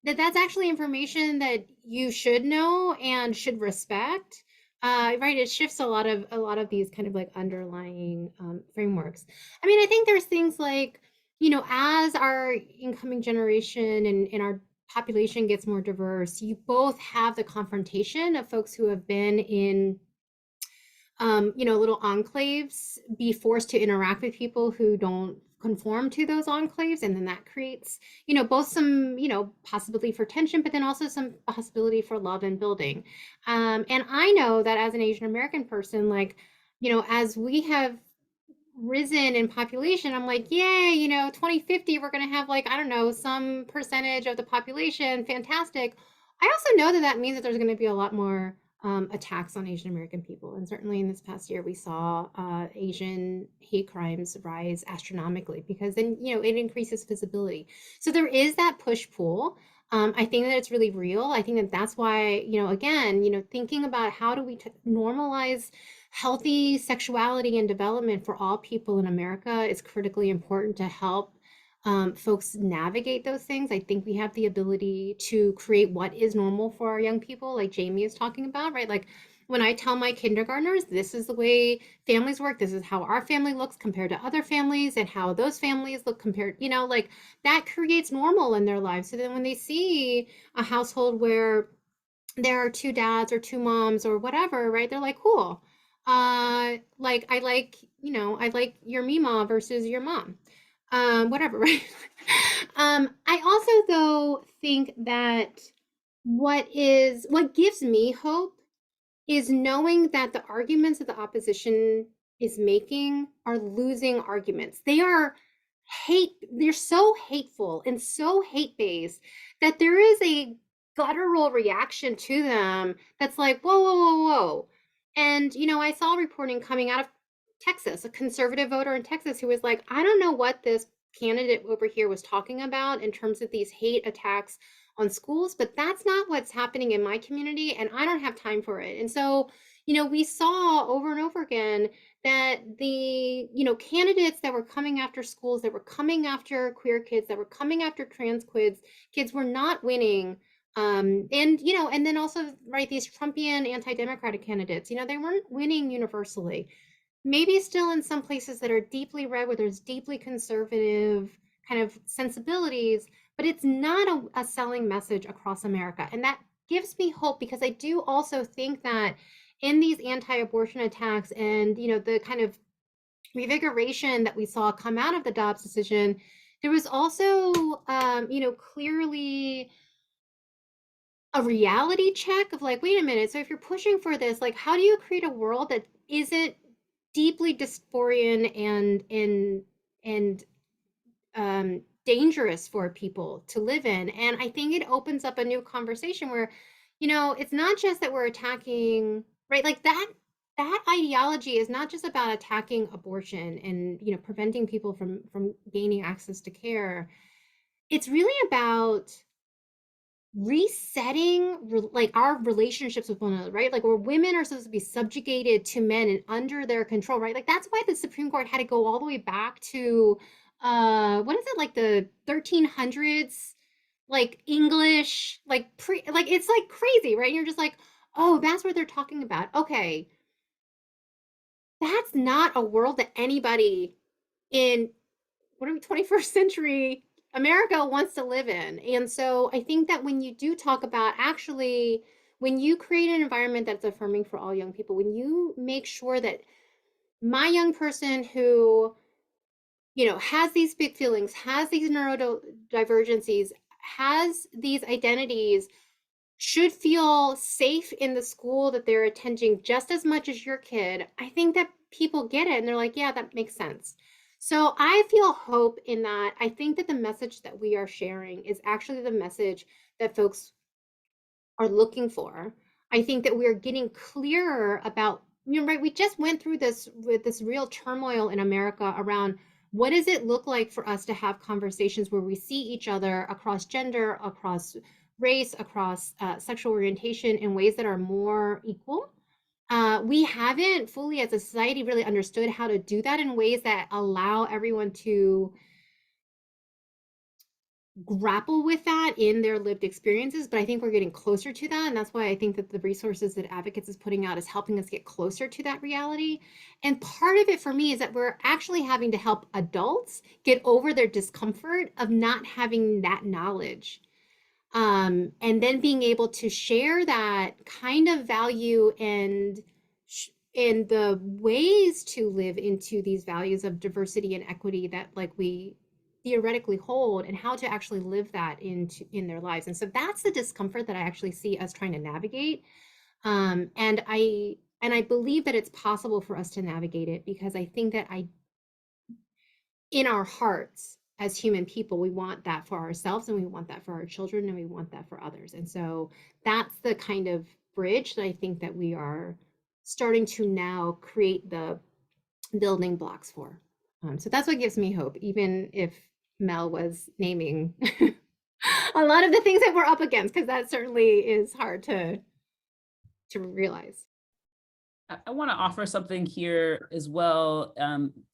C: that's actually information that you should know and should respect. Right, it shifts a lot of these kind of like underlying frameworks. I think there's things like, as our incoming generation and our population gets more diverse, you both have the confrontation of folks who have been in little enclaves, be forced to interact with people who don't conform to those enclaves, and then that creates both some possibility for tension, but then also some possibility for love and building. And I know that as an Asian American person, as we have risen in population, I'm like, yay, 2050 we're going to have like, I don't know, some percentage of the population, fantastic. I also know that means that there's going to be a lot more attacks on Asian American people. And certainly in this past year, we saw Asian hate crimes rise astronomically because then, it increases visibility. So there is that push-pull. I think that it's really real. I think that that's why, again, thinking about how do we normalize healthy sexuality and development for all people in America is critically important to help folks navigate those things. I think we have the ability to create what is normal for our young people, like Jaymie is talking about, right? Like, when I tell my kindergartners, this is the way families work, this is how our family looks compared to other families and how those families look compared, you know, like that creates normal in their lives. So then when they see a household where there are 2 dads or 2 moms or whatever, right? They're like, cool. Like I like, you know, I like your Mima versus your mom. Whatever, right? I also though think that what gives me hope is knowing that the arguments that the opposition is making are losing arguments. They're so hateful and so hate-based that there is a guttural reaction to them that's like, whoa, whoa, whoa, whoa. And, you know, I saw reporting coming out of Texas, a conservative voter in Texas who was like, I don't know what this candidate over here was talking about in terms of these hate attacks on schools, but that's not what's happening in my community, and I don't have time for it. And so, you know, we saw over and over again that the, you know, candidates that were coming after schools, that were coming after queer kids, that were coming after trans kids were not winning. And, you know, and then also, right, these Trumpian anti-democratic candidates, you know, they weren't winning universally. Maybe still in some places that are deeply red, where there's deeply conservative kind of sensibilities, but it's not a selling message across America. And that gives me hope, because I do also think that in these anti-abortion attacks and, you know, the kind of revigoration that we saw come out of the Dobbs decision, there was also, you know, clearly a reality check of like, wait a minute, so if you're pushing for this, like, how do you create a world that isn't deeply dysphorian and dangerous for people to live in? And I think it opens up a new conversation where, you know, it's not just that we're attacking, right? Like that ideology is not just about attacking abortion and, you know, preventing people from gaining access to care. It's really about resetting like our relationships with one another, right? Like where women are supposed to be subjugated to men and under their control, right? Like that's why the Supreme Court had to go all the way back to what is it, like the 1300s, like English, like like it's like crazy, right? And you're just like, oh, that's what they're talking about. Okay, that's not a world that anybody in, what are we, 21st century America wants to live in. And so I think that when you do talk about, actually, when you create an environment that's affirming for all young people, when you make sure that my young person who, you know, has these big feelings, has these neurodivergencies, has these identities, should feel safe in the school that they're attending just as much as your kid, I think that people get it and they're like, yeah, that makes sense. So I feel hope in that. I think that the message that we are sharing is actually the message that folks are looking for. I think that we're getting clearer about, you know, right, we just went through this with this real turmoil in America around what does it look like for us to have conversations where we see each other across gender, across race, across sexual orientation in ways that are more equal. We haven't fully as a society really understood how to do that in ways that allow everyone to grapple with that in their lived experiences, but I think we're getting closer to that. And that's why I think that the resources that Advocates is putting out is helping us get closer to that reality. And part of it for me is that we're actually having to help adults get over their discomfort of not having that knowledge. And then being able to share that kind of value and the ways to live into these values of diversity and equity that like we theoretically hold, and how to actually live that in their lives. And so that's the discomfort that I actually see us trying to navigate. And I believe that it's possible for us to navigate it, because I think that in our hearts as human people, we want that for ourselves, and we want that for our children, and we want that for others. And so that's the kind of bridge that I think that we are starting to now create the building blocks for. So that's what gives me hope, even if Mel was naming a lot of the things that we're up against, because that certainly is hard to realize.
B: I want to offer something here as well.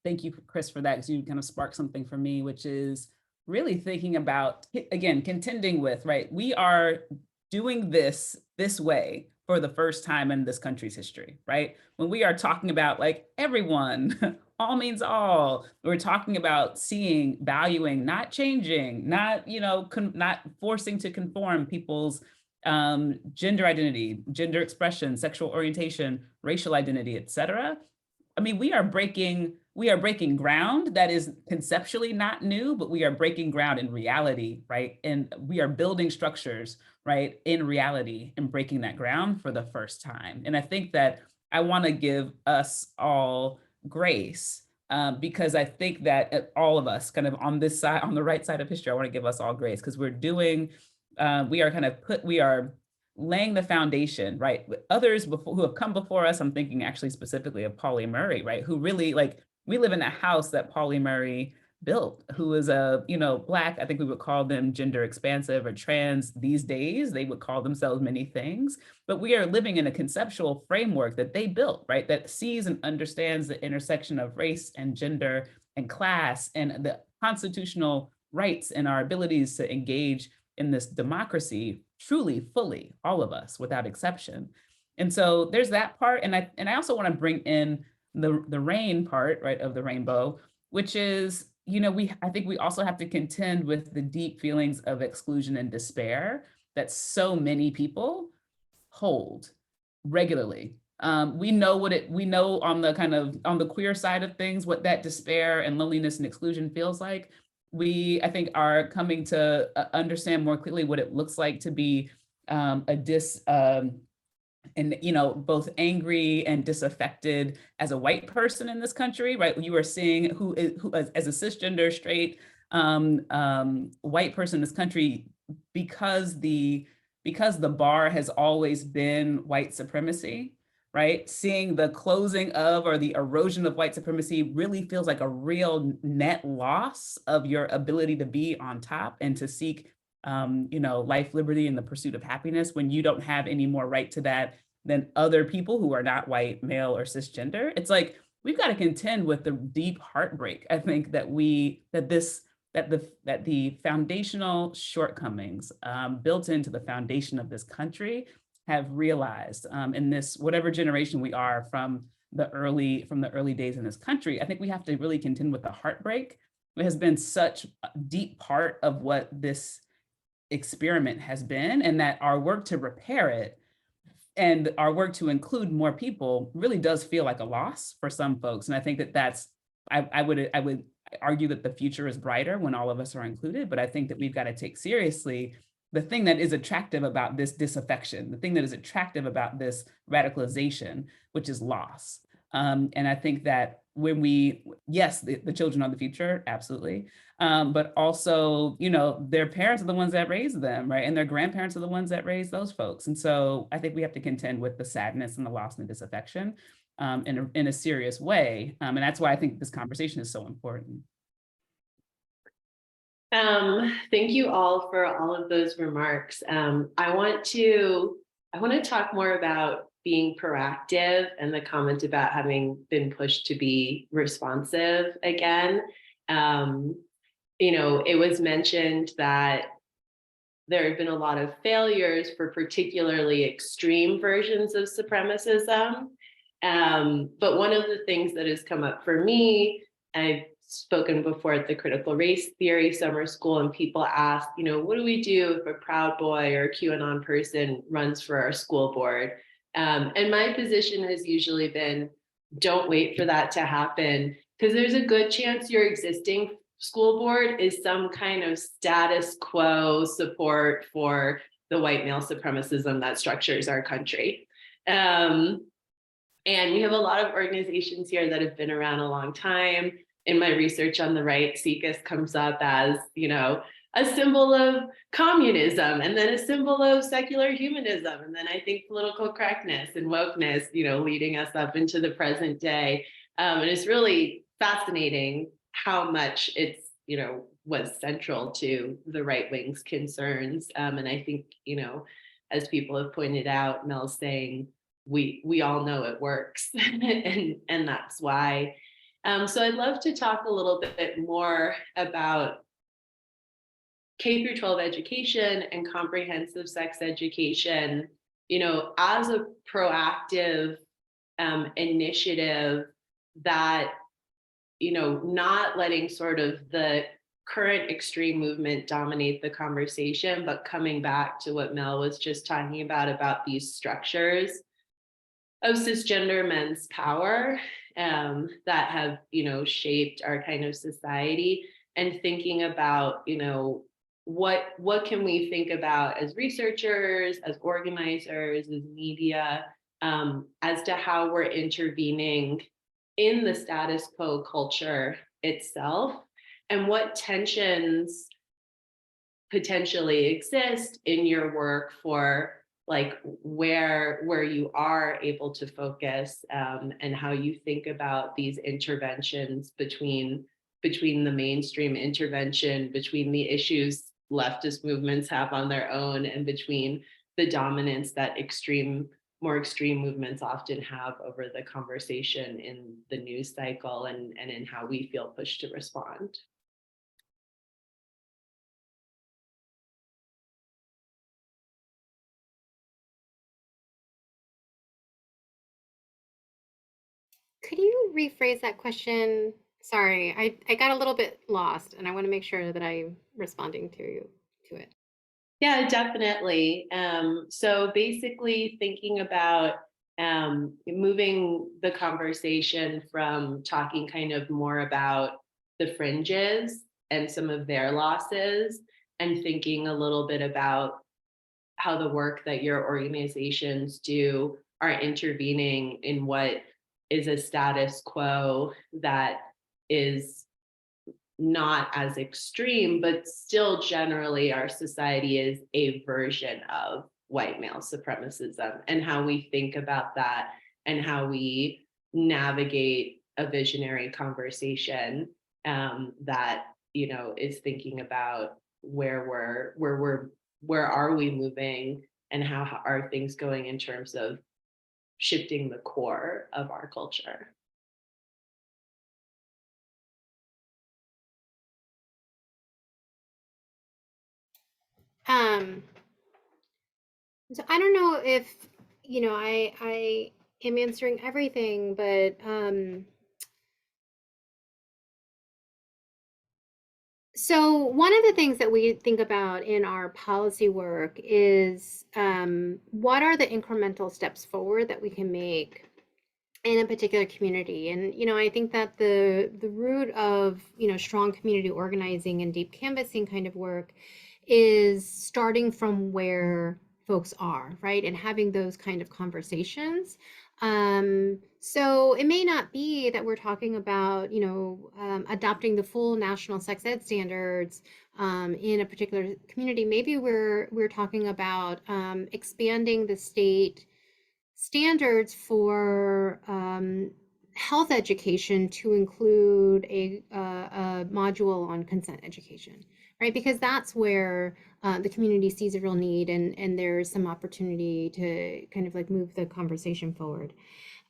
B: Thank you, Chris, for that, because you kind of sparked something for me, which is really thinking about, again, contending with, right? We are doing this way for the first time in this country's history, right? When we are talking about like everyone, all means all, we're talking about seeing, valuing, not changing, not, not forcing to conform people's gender identity, gender expression, sexual orientation, racial identity, et cetera. I mean, we are breaking ground that is conceptually not new, but we are breaking ground in reality, right? And we are building structures, right, in reality and breaking that ground for the first time. And I think that I want to give us all grace because I think that all of us kind of on this side, on the right side of history, I want to give us all grace because we're doing, we are laying the foundation, right? Others who have come before us, I'm thinking actually specifically of Pauli Murray, right? Who really we live in a house that Pauli Murray built, who is a, Black, I think we would call them gender expansive or trans these days. They would call themselves many things, but we are living in a conceptual framework that they built, right? That sees and understands the intersection of race and gender and class and the constitutional rights and our abilities to engage in this democracy truly, fully, all of us without exception. And so there's that part. And I also want to bring in the rain part, right, of the rainbow, which is, I think we also have to contend with the deep feelings of exclusion and despair that so many people hold regularly. We know on the queer side of things, what that despair and loneliness and exclusion feels like. We, I think, are coming to understand more clearly what it looks like to be both angry and disaffected as a white person in this country, right? You are seeing who as a cisgender straight white person in this country, because the bar has always been white supremacy, right? Seeing the closing of or the erosion of white supremacy really feels like a real net loss of your ability to be on top and to seek, life, liberty, and the pursuit of happiness when you don't have any more right to that than other people who are not white, male, or cisgender. It's like, we've got to contend with the deep heartbreak, I think, that the foundational shortcomings built into the foundation of this country have realized in this, whatever generation we are from the early days in this country. I think we have to really contend with the heartbreak. It has been such a deep part of what this experiment has been, and that our work to repair it and our work to include more people really does feel like a loss for some folks. And I think I would argue that the future is brighter when all of us are included, but I think that we've got to take seriously the thing that is attractive about this disaffection, the thing that is attractive about this radicalization, which is loss. And I think that when yes, the children are the future, absolutely. But also, their parents are the ones that raised them, right? And their grandparents are the ones that raised those folks. And so I think we have to contend with the sadness and the loss and the disaffection in a serious way. And that's why I think this conversation is so important.
A: Thank you all for all of those remarks. I want to talk more about being proactive and the comment about having been pushed to be responsive again. It was mentioned that there have been a lot of failures for particularly extreme versions of supremacism. But one of the things that has come up for me, I've spoken before at the critical race theory summer school, and people ask, what do we do if a Proud Boy or QAnon person runs for our school board? And my position has usually been, don't wait for that to happen, because there's a good chance your existing school board is some kind of status quo support for the white male supremacism that structures our country. And we have a lot of organizations here that have been around a long time. In my research on the right, SIECUS comes up as, a symbol of communism, and then a symbol of secular humanism, and then I think political correctness and wokeness, leading us up into the present day. And it's really fascinating how much it's, was central to the right wing's concerns. And I think, as people have pointed out, Mel's saying, we all know it works, and that's why. So I'd love to talk a little bit more about K through 12 education and comprehensive sex education as a proactive initiative that, not letting sort of the current extreme movement dominate the conversation, but coming back to what Mel was just talking about these structures of cisgender men's power that have, shaped our kind of society, and thinking about, what can we think about as researchers, as organizers, as media, as to how we're intervening in the status quo culture itself, and what tensions potentially exist in your work for like where you are able to focus, and how you think about these interventions between the mainstream intervention, between the issues leftist movements have on their own, and between the dominance that more extreme movements often have over the conversation in the news cycle, and in how we feel pushed to respond.
C: Could you rephrase that question? Sorry, I got a little bit lost, and I want to make sure that I'm responding to it.
A: Yeah, definitely. So basically thinking about moving the conversation from talking kind of more about the fringes and some of their losses, and thinking a little bit about how the work that your organizations do are intervening in what is a status quo that is not as extreme, but still generally our society is a version of white male supremacism, and how we think about that, and how we navigate a visionary conversation that is thinking about where are we moving, and how are things going in terms of shifting the core of our culture.
C: So I don't know if I am answering everything, but so one of the things that we think about in our policy work is what are the incremental steps forward that we can make in a particular community. And I think that the root of strong community organizing and deep canvassing kind of work is starting from where folks are, right, and having those kind of conversations. So it may not be that we're talking about adopting the full national sex ed standards in a particular community. Maybe we're talking about expanding the state standards for health education to include a module on consent education, right? Because that's where the community sees a real need, and there's some opportunity to kind of like move the conversation forward.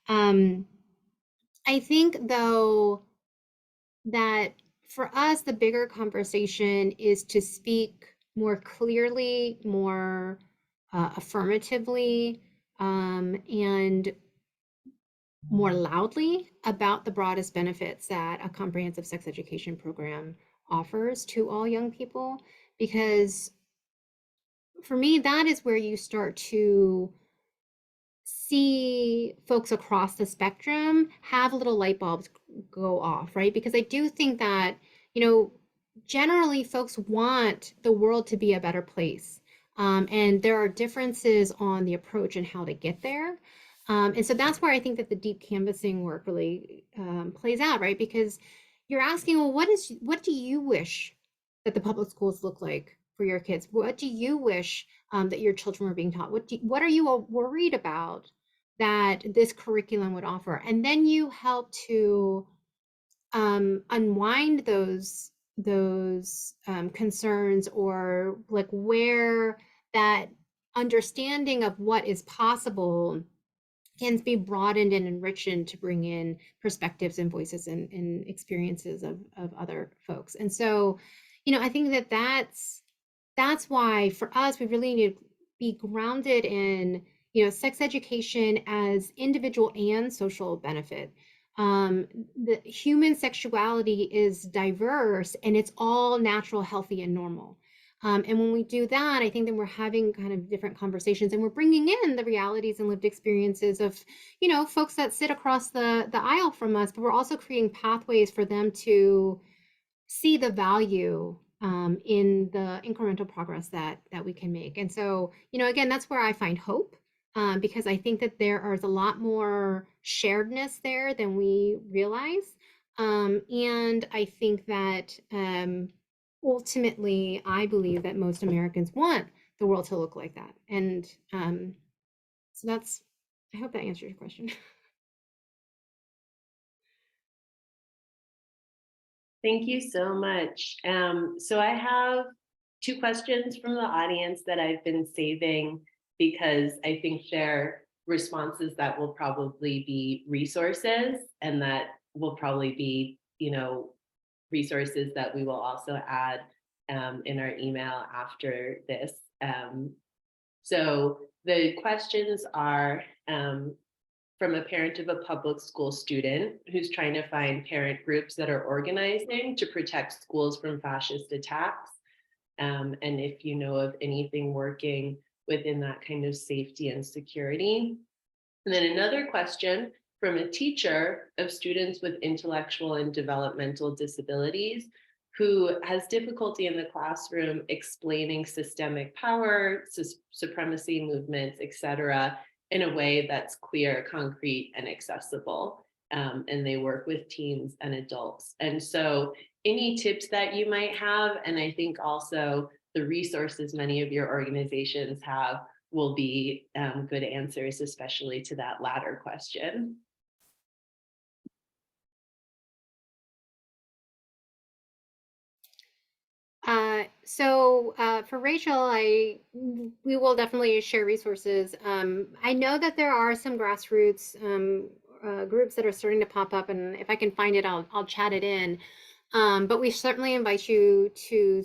C: I think though that for us, the bigger conversation is to speak more clearly, more affirmatively, and more loudly about the broadest benefits that a comprehensive sex education program offers to all young people. Because for me, that is where you start to see folks across the spectrum have little light bulbs go off, right? Because I do think that, generally folks want the world to be a better place. And there are differences on the approach and how to get there. And so that's where I think that the deep canvassing work really plays out, right? Because you're asking, well, what do you wish that the public schools look like for your kids? What do you wish that your children were being taught? What are you worried about that this curriculum would offer? And then you help to unwind those concerns, or like where that understanding of what is possible can be broadened and enriched to bring in perspectives and voices and experiences of other folks. And so, I think that that's why for us, we really need to be grounded in, sex education as individual and social benefit. The human sexuality is diverse and it's all natural, healthy, and normal. And when we do that, I think that we're having kind of different conversations, and we're bringing in the realities and lived experiences of, folks that sit across the aisle from us, but we're also creating pathways for them to see the value in the incremental progress that we can make. And so, again, that's where I find hope, because I think that there is a lot more sharedness there than we realize. And I think that ultimately, I believe that most Americans want the world to look like that. And so I hope that answers your question.
A: Thank you so much. So I have 2 questions from the audience that I've been saving because I think they're responses that will probably be resources, and that will probably be, resources that we will also add in our email after this. So the questions are from a parent of a public school student who's trying to find parent groups that are organizing to protect schools from fascist attacks. And if you know of anything working within that kind of safety and security. And then another question from a teacher of students with intellectual and developmental disabilities who has difficulty in the classroom explaining systemic power, supremacy movements, et cetera, in a way that's clear, concrete, and accessible. And they work with teens and adults. And so any tips that you might have, and I think also the resources many of your organizations have, will be good answers, especially to that latter question.
C: So for Rachel, we will definitely share resources. I know that there are some grassroots groups that are starting to pop up, and if I can find it, I'll chat it in. But we certainly invite you to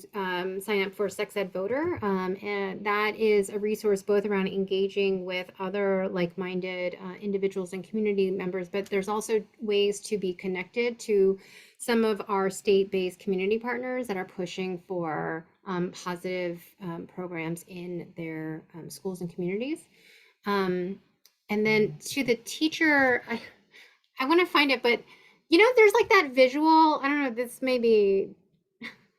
C: sign up for Sex Ed Voter, and that is a resource both around engaging with other like-minded individuals and community members, but there's also ways to be connected to some of our state-based community partners that are pushing for positive programs in their schools and communities. And then to the teacher, I want to find it, but there's like that visual, I don't know, this maybe,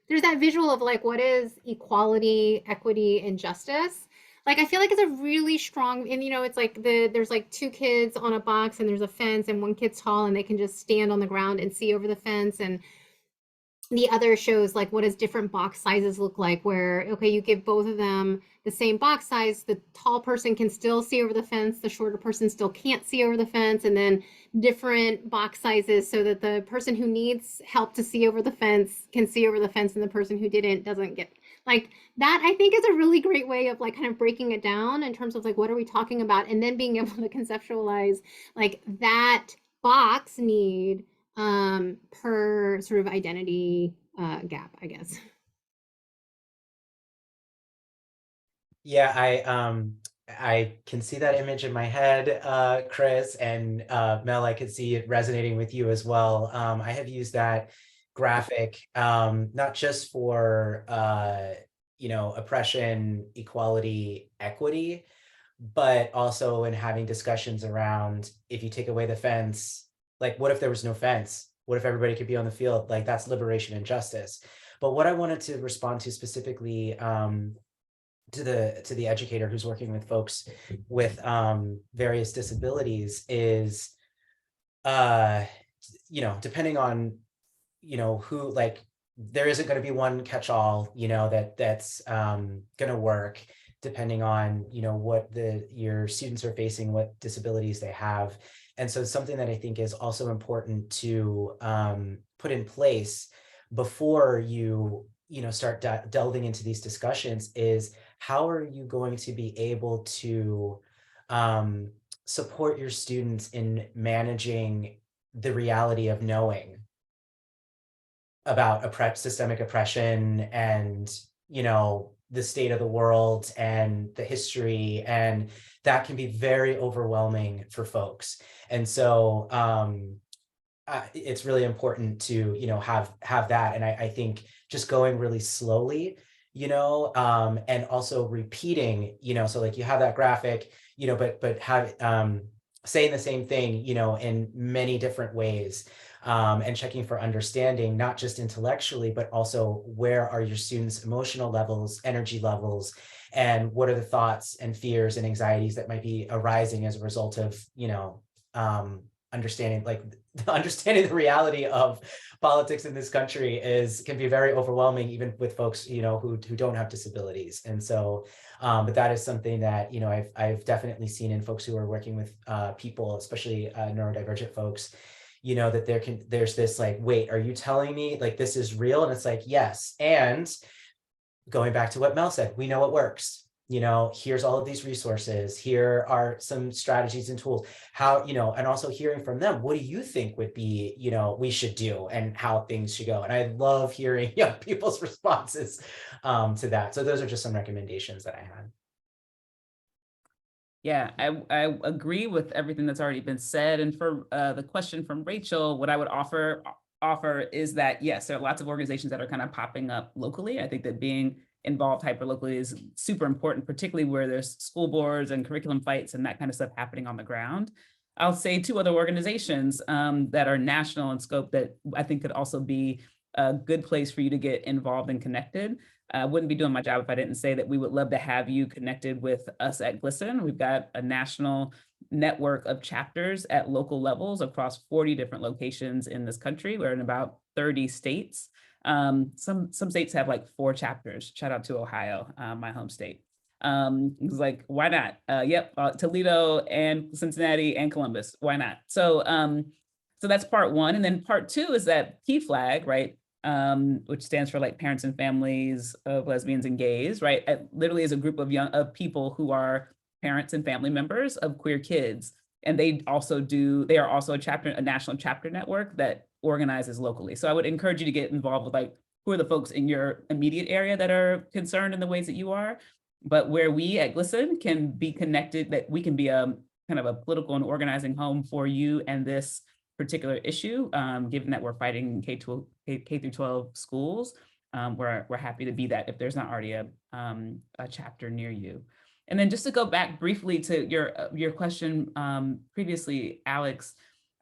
C: there's that visual of like, what is equality, equity, and justice? Like, I feel like it's a really strong, and it's like there's like 2 kids on a box and there's a fence and one kid's tall and they can just stand on the ground and see over the fence. And the other shows like, what does different box sizes look like, where, okay, you give both of them the same box size, the tall person can still see over the fence, the shorter person still can't see over the fence, and then different box sizes so that the person who needs help to see over the fence can see over the fence, and the person who didn't doesn't get. Like, that I think is a really great way of like kind of breaking it down in terms of like, what are we talking about, and then being able to conceptualize like that box need per sort of identity gap, I guess.
D: Yeah, I can see that image in my head, Chris, and Mel, I could see it resonating with you as well. I have used that graphic not just for oppression, equality, equity, but also in having discussions around, if you take away the fence, like, what if there was no fence? What if everybody could be on the field? Like, that's liberation and justice. But what I wanted to respond to specifically to the educator who's working with folks with various disabilities is, depending on, who, like, there isn't going to be one catch-all, that's going to work, depending on, what your students are facing, what disabilities they have. And so something that I think is also important to put in place before you start delving into these discussions is, how are you going to be able to support your students in managing the reality of knowing about systemic oppression and, the state of the world and the history, and that can be very overwhelming for folks. And so it's really important to, have that. And I think just going really slowly, and also repeating, so like you have that graphic, but have saying the same thing, in many different ways, and checking for understanding, not just intellectually, but also where are your students' emotional levels, energy levels, and what are the thoughts and fears and anxieties that might be arising as a result of, understanding the reality of politics in this country can be very overwhelming, even with folks, who don't have disabilities. And so, but that is something that, I've definitely seen in folks who are working with people, especially neurodivergent folks, that there's this like, wait, are you telling me like this is real? And it's like, yes. And going back to what Mel said, we know it works. Here's all of these resources. Here are some strategies and tools. How, and also hearing from them, what do you think would be, we should do and how things should go? And I love hearing young people's responses to that. So those are just some recommendations that I had.
B: Yeah, I agree with everything that's already been said. And for the question from Rachel, what I would offer is that, yes, there are lots of organizations that are kind of popping up locally. I think that being involved hyperlocally is super important, particularly where there's school boards and curriculum fights and that kind of stuff happening on the ground. I'll say 2 other organizations that are national in scope that I think could also be a good place for you to get involved and connected. I wouldn't be doing my job if I didn't say that we would love to have you connected with us at GLSEN. We've got a national network of chapters at local levels across 40 different locations in this country. We're in about 30 states. Some states have like 4 chapters. Shout out to Ohio, my home state. It's like, why not? Yep, Toledo and Cincinnati and Columbus. Why not? So that's part 1. And then part 2 is that PFLAG, right? Which stands for like Parents and Families of Lesbians and Gays, right? It literally is a group of people who are parents and family members of queer kids. And they are also a national chapter network that organizes locally. So I would encourage you to get involved with like, who are the folks in your immediate area that are concerned in the ways that you are, but where we at GLSEN can be connected, that we can be a kind of a political and organizing home for you and this particular issue, given that we're fighting K through 12 schools. We're happy to be that if there's not already a chapter near you. And then just to go back briefly to your question previously, Alex,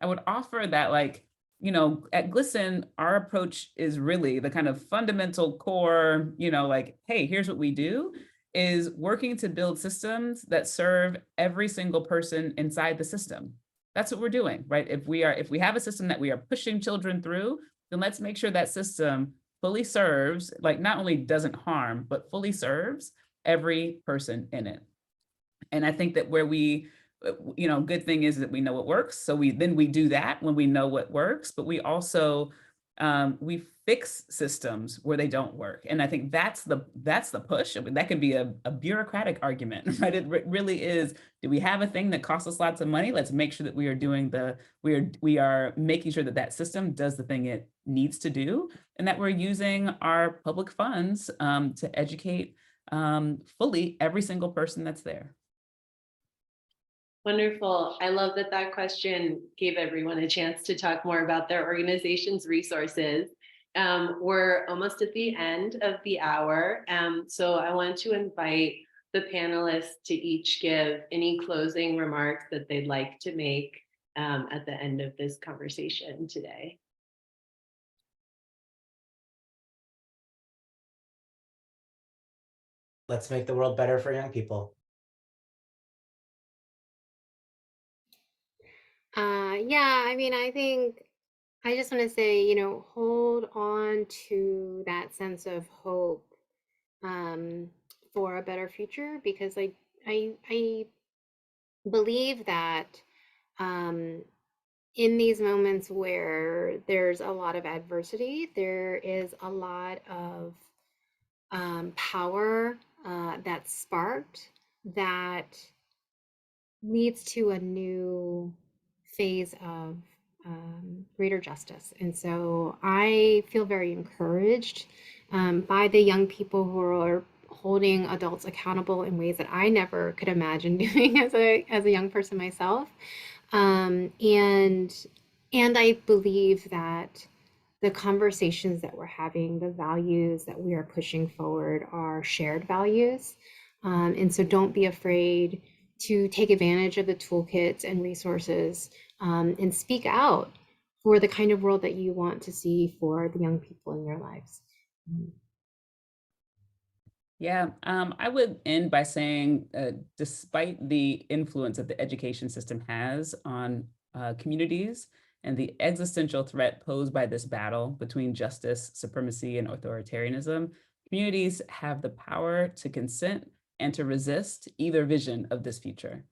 B: I would offer that like, at GLSEN, our approach is really the kind of fundamental core, like, hey, here's what we do, is working to build systems that serve every single person inside the system. That's what we're doing, right? If we have a system that we are pushing children through, then let's make sure that system fully serves, like not only doesn't harm, but fully serves every person in it. And I think that where good thing is that we know what works. So we do that when we know what works, but we also, we fix systems where they don't work. And I think that's the push. I mean, that can be a bureaucratic argument, right? It really is, do we have a thing that costs us lots of money? Let's make sure that we are making sure that system does the thing it needs to do, and that we're using our public funds to educate fully every single person that's there.
A: Wonderful. I love that question gave everyone a chance to talk more about their organization's resources. We're almost at the end of the hour. So I want to invite the panelists to each give any closing remarks that they'd like to make at the end of this conversation today.
D: Let's make the world better for young people.
C: Yeah, I mean, I think I just want to say, hold on to that sense of hope for a better future, because I believe that in these moments where there's a lot of adversity, there is a lot of power that's sparked that leads to a new phase of greater justice. And so I feel very encouraged by the young people who are holding adults accountable in ways that I never could imagine doing as a young person myself. And I believe that the conversations that we're having, the values that we are pushing forward are shared values. And so don't be afraid to take advantage of the toolkits and resources and speak out for the kind of world that you want to see for the young people in your lives.
B: Yeah, I would end by saying, despite the influence that the education system has on communities and the existential threat posed by this battle between justice, supremacy, and authoritarianism, communities have the power to consent and to resist either vision of this future.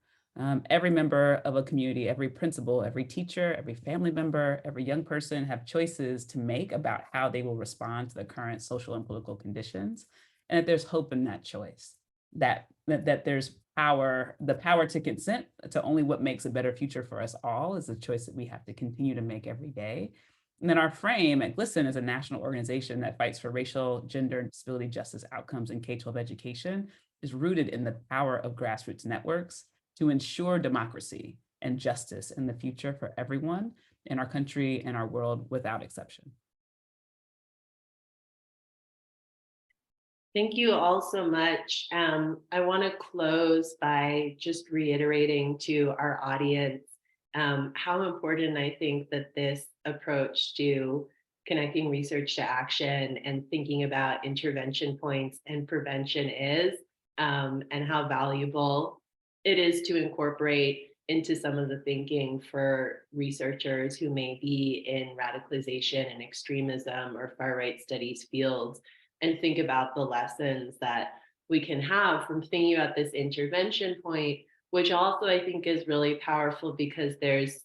B: Every member of a community, every principal, every teacher, every family member, every young person have choices to make about how they will respond to the current social and political conditions, and that there's hope in that choice, that there's power, the power to consent to only what makes a better future for us all is a choice that we have to continue to make every day. And then our frame at GLSEN is a national organization that fights for racial, gender, and disability justice outcomes in K-12 education is rooted in the power of grassroots networks to ensure democracy and justice in the future for everyone in our country and our world without exception.
A: Thank you all so much. I want to close by just reiterating to our audience how important I think that this approach to connecting research to action and thinking about intervention points and prevention is, and how valuable it is to incorporate into some of the thinking for researchers who may be in radicalization and extremism or far-right studies fields, and think about the lessons that we can have from thinking about this intervention point, which also I think is really powerful because there's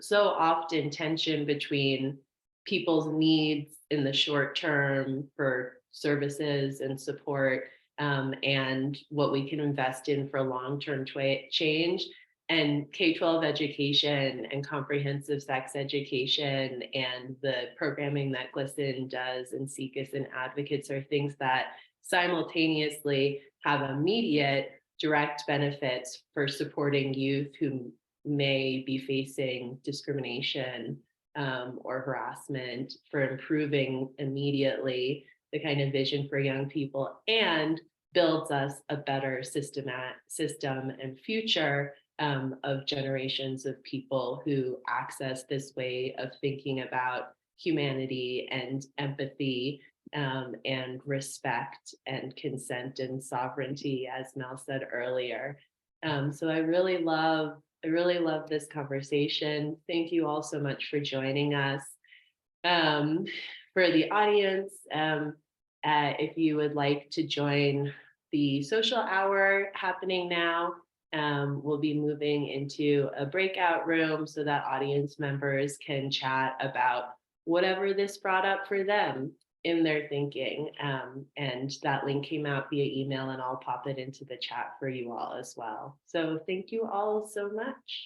A: so often tension between people's needs in the short term for services and support, and what we can invest in for long-term change. And K-12 education and comprehensive sex education and the programming that GLSEN does and SIECUS and advocates are things that simultaneously have immediate direct benefits for supporting youth who may be facing discrimination or harassment, for improving immediately the kind of vision for young people, and builds us a better system and future of generations of people who access this way of thinking about humanity and empathy, and respect and consent and sovereignty, as Mel said earlier. So I really love this conversation. Thank you all so much for joining us. For the audience, if you would like to join the social hour happening now, we'll be moving into a breakout room so that audience members can chat about whatever this brought up for them in their thinking. And that link came out via email, and I'll pop it into the chat for you all as well. So thank you all so much.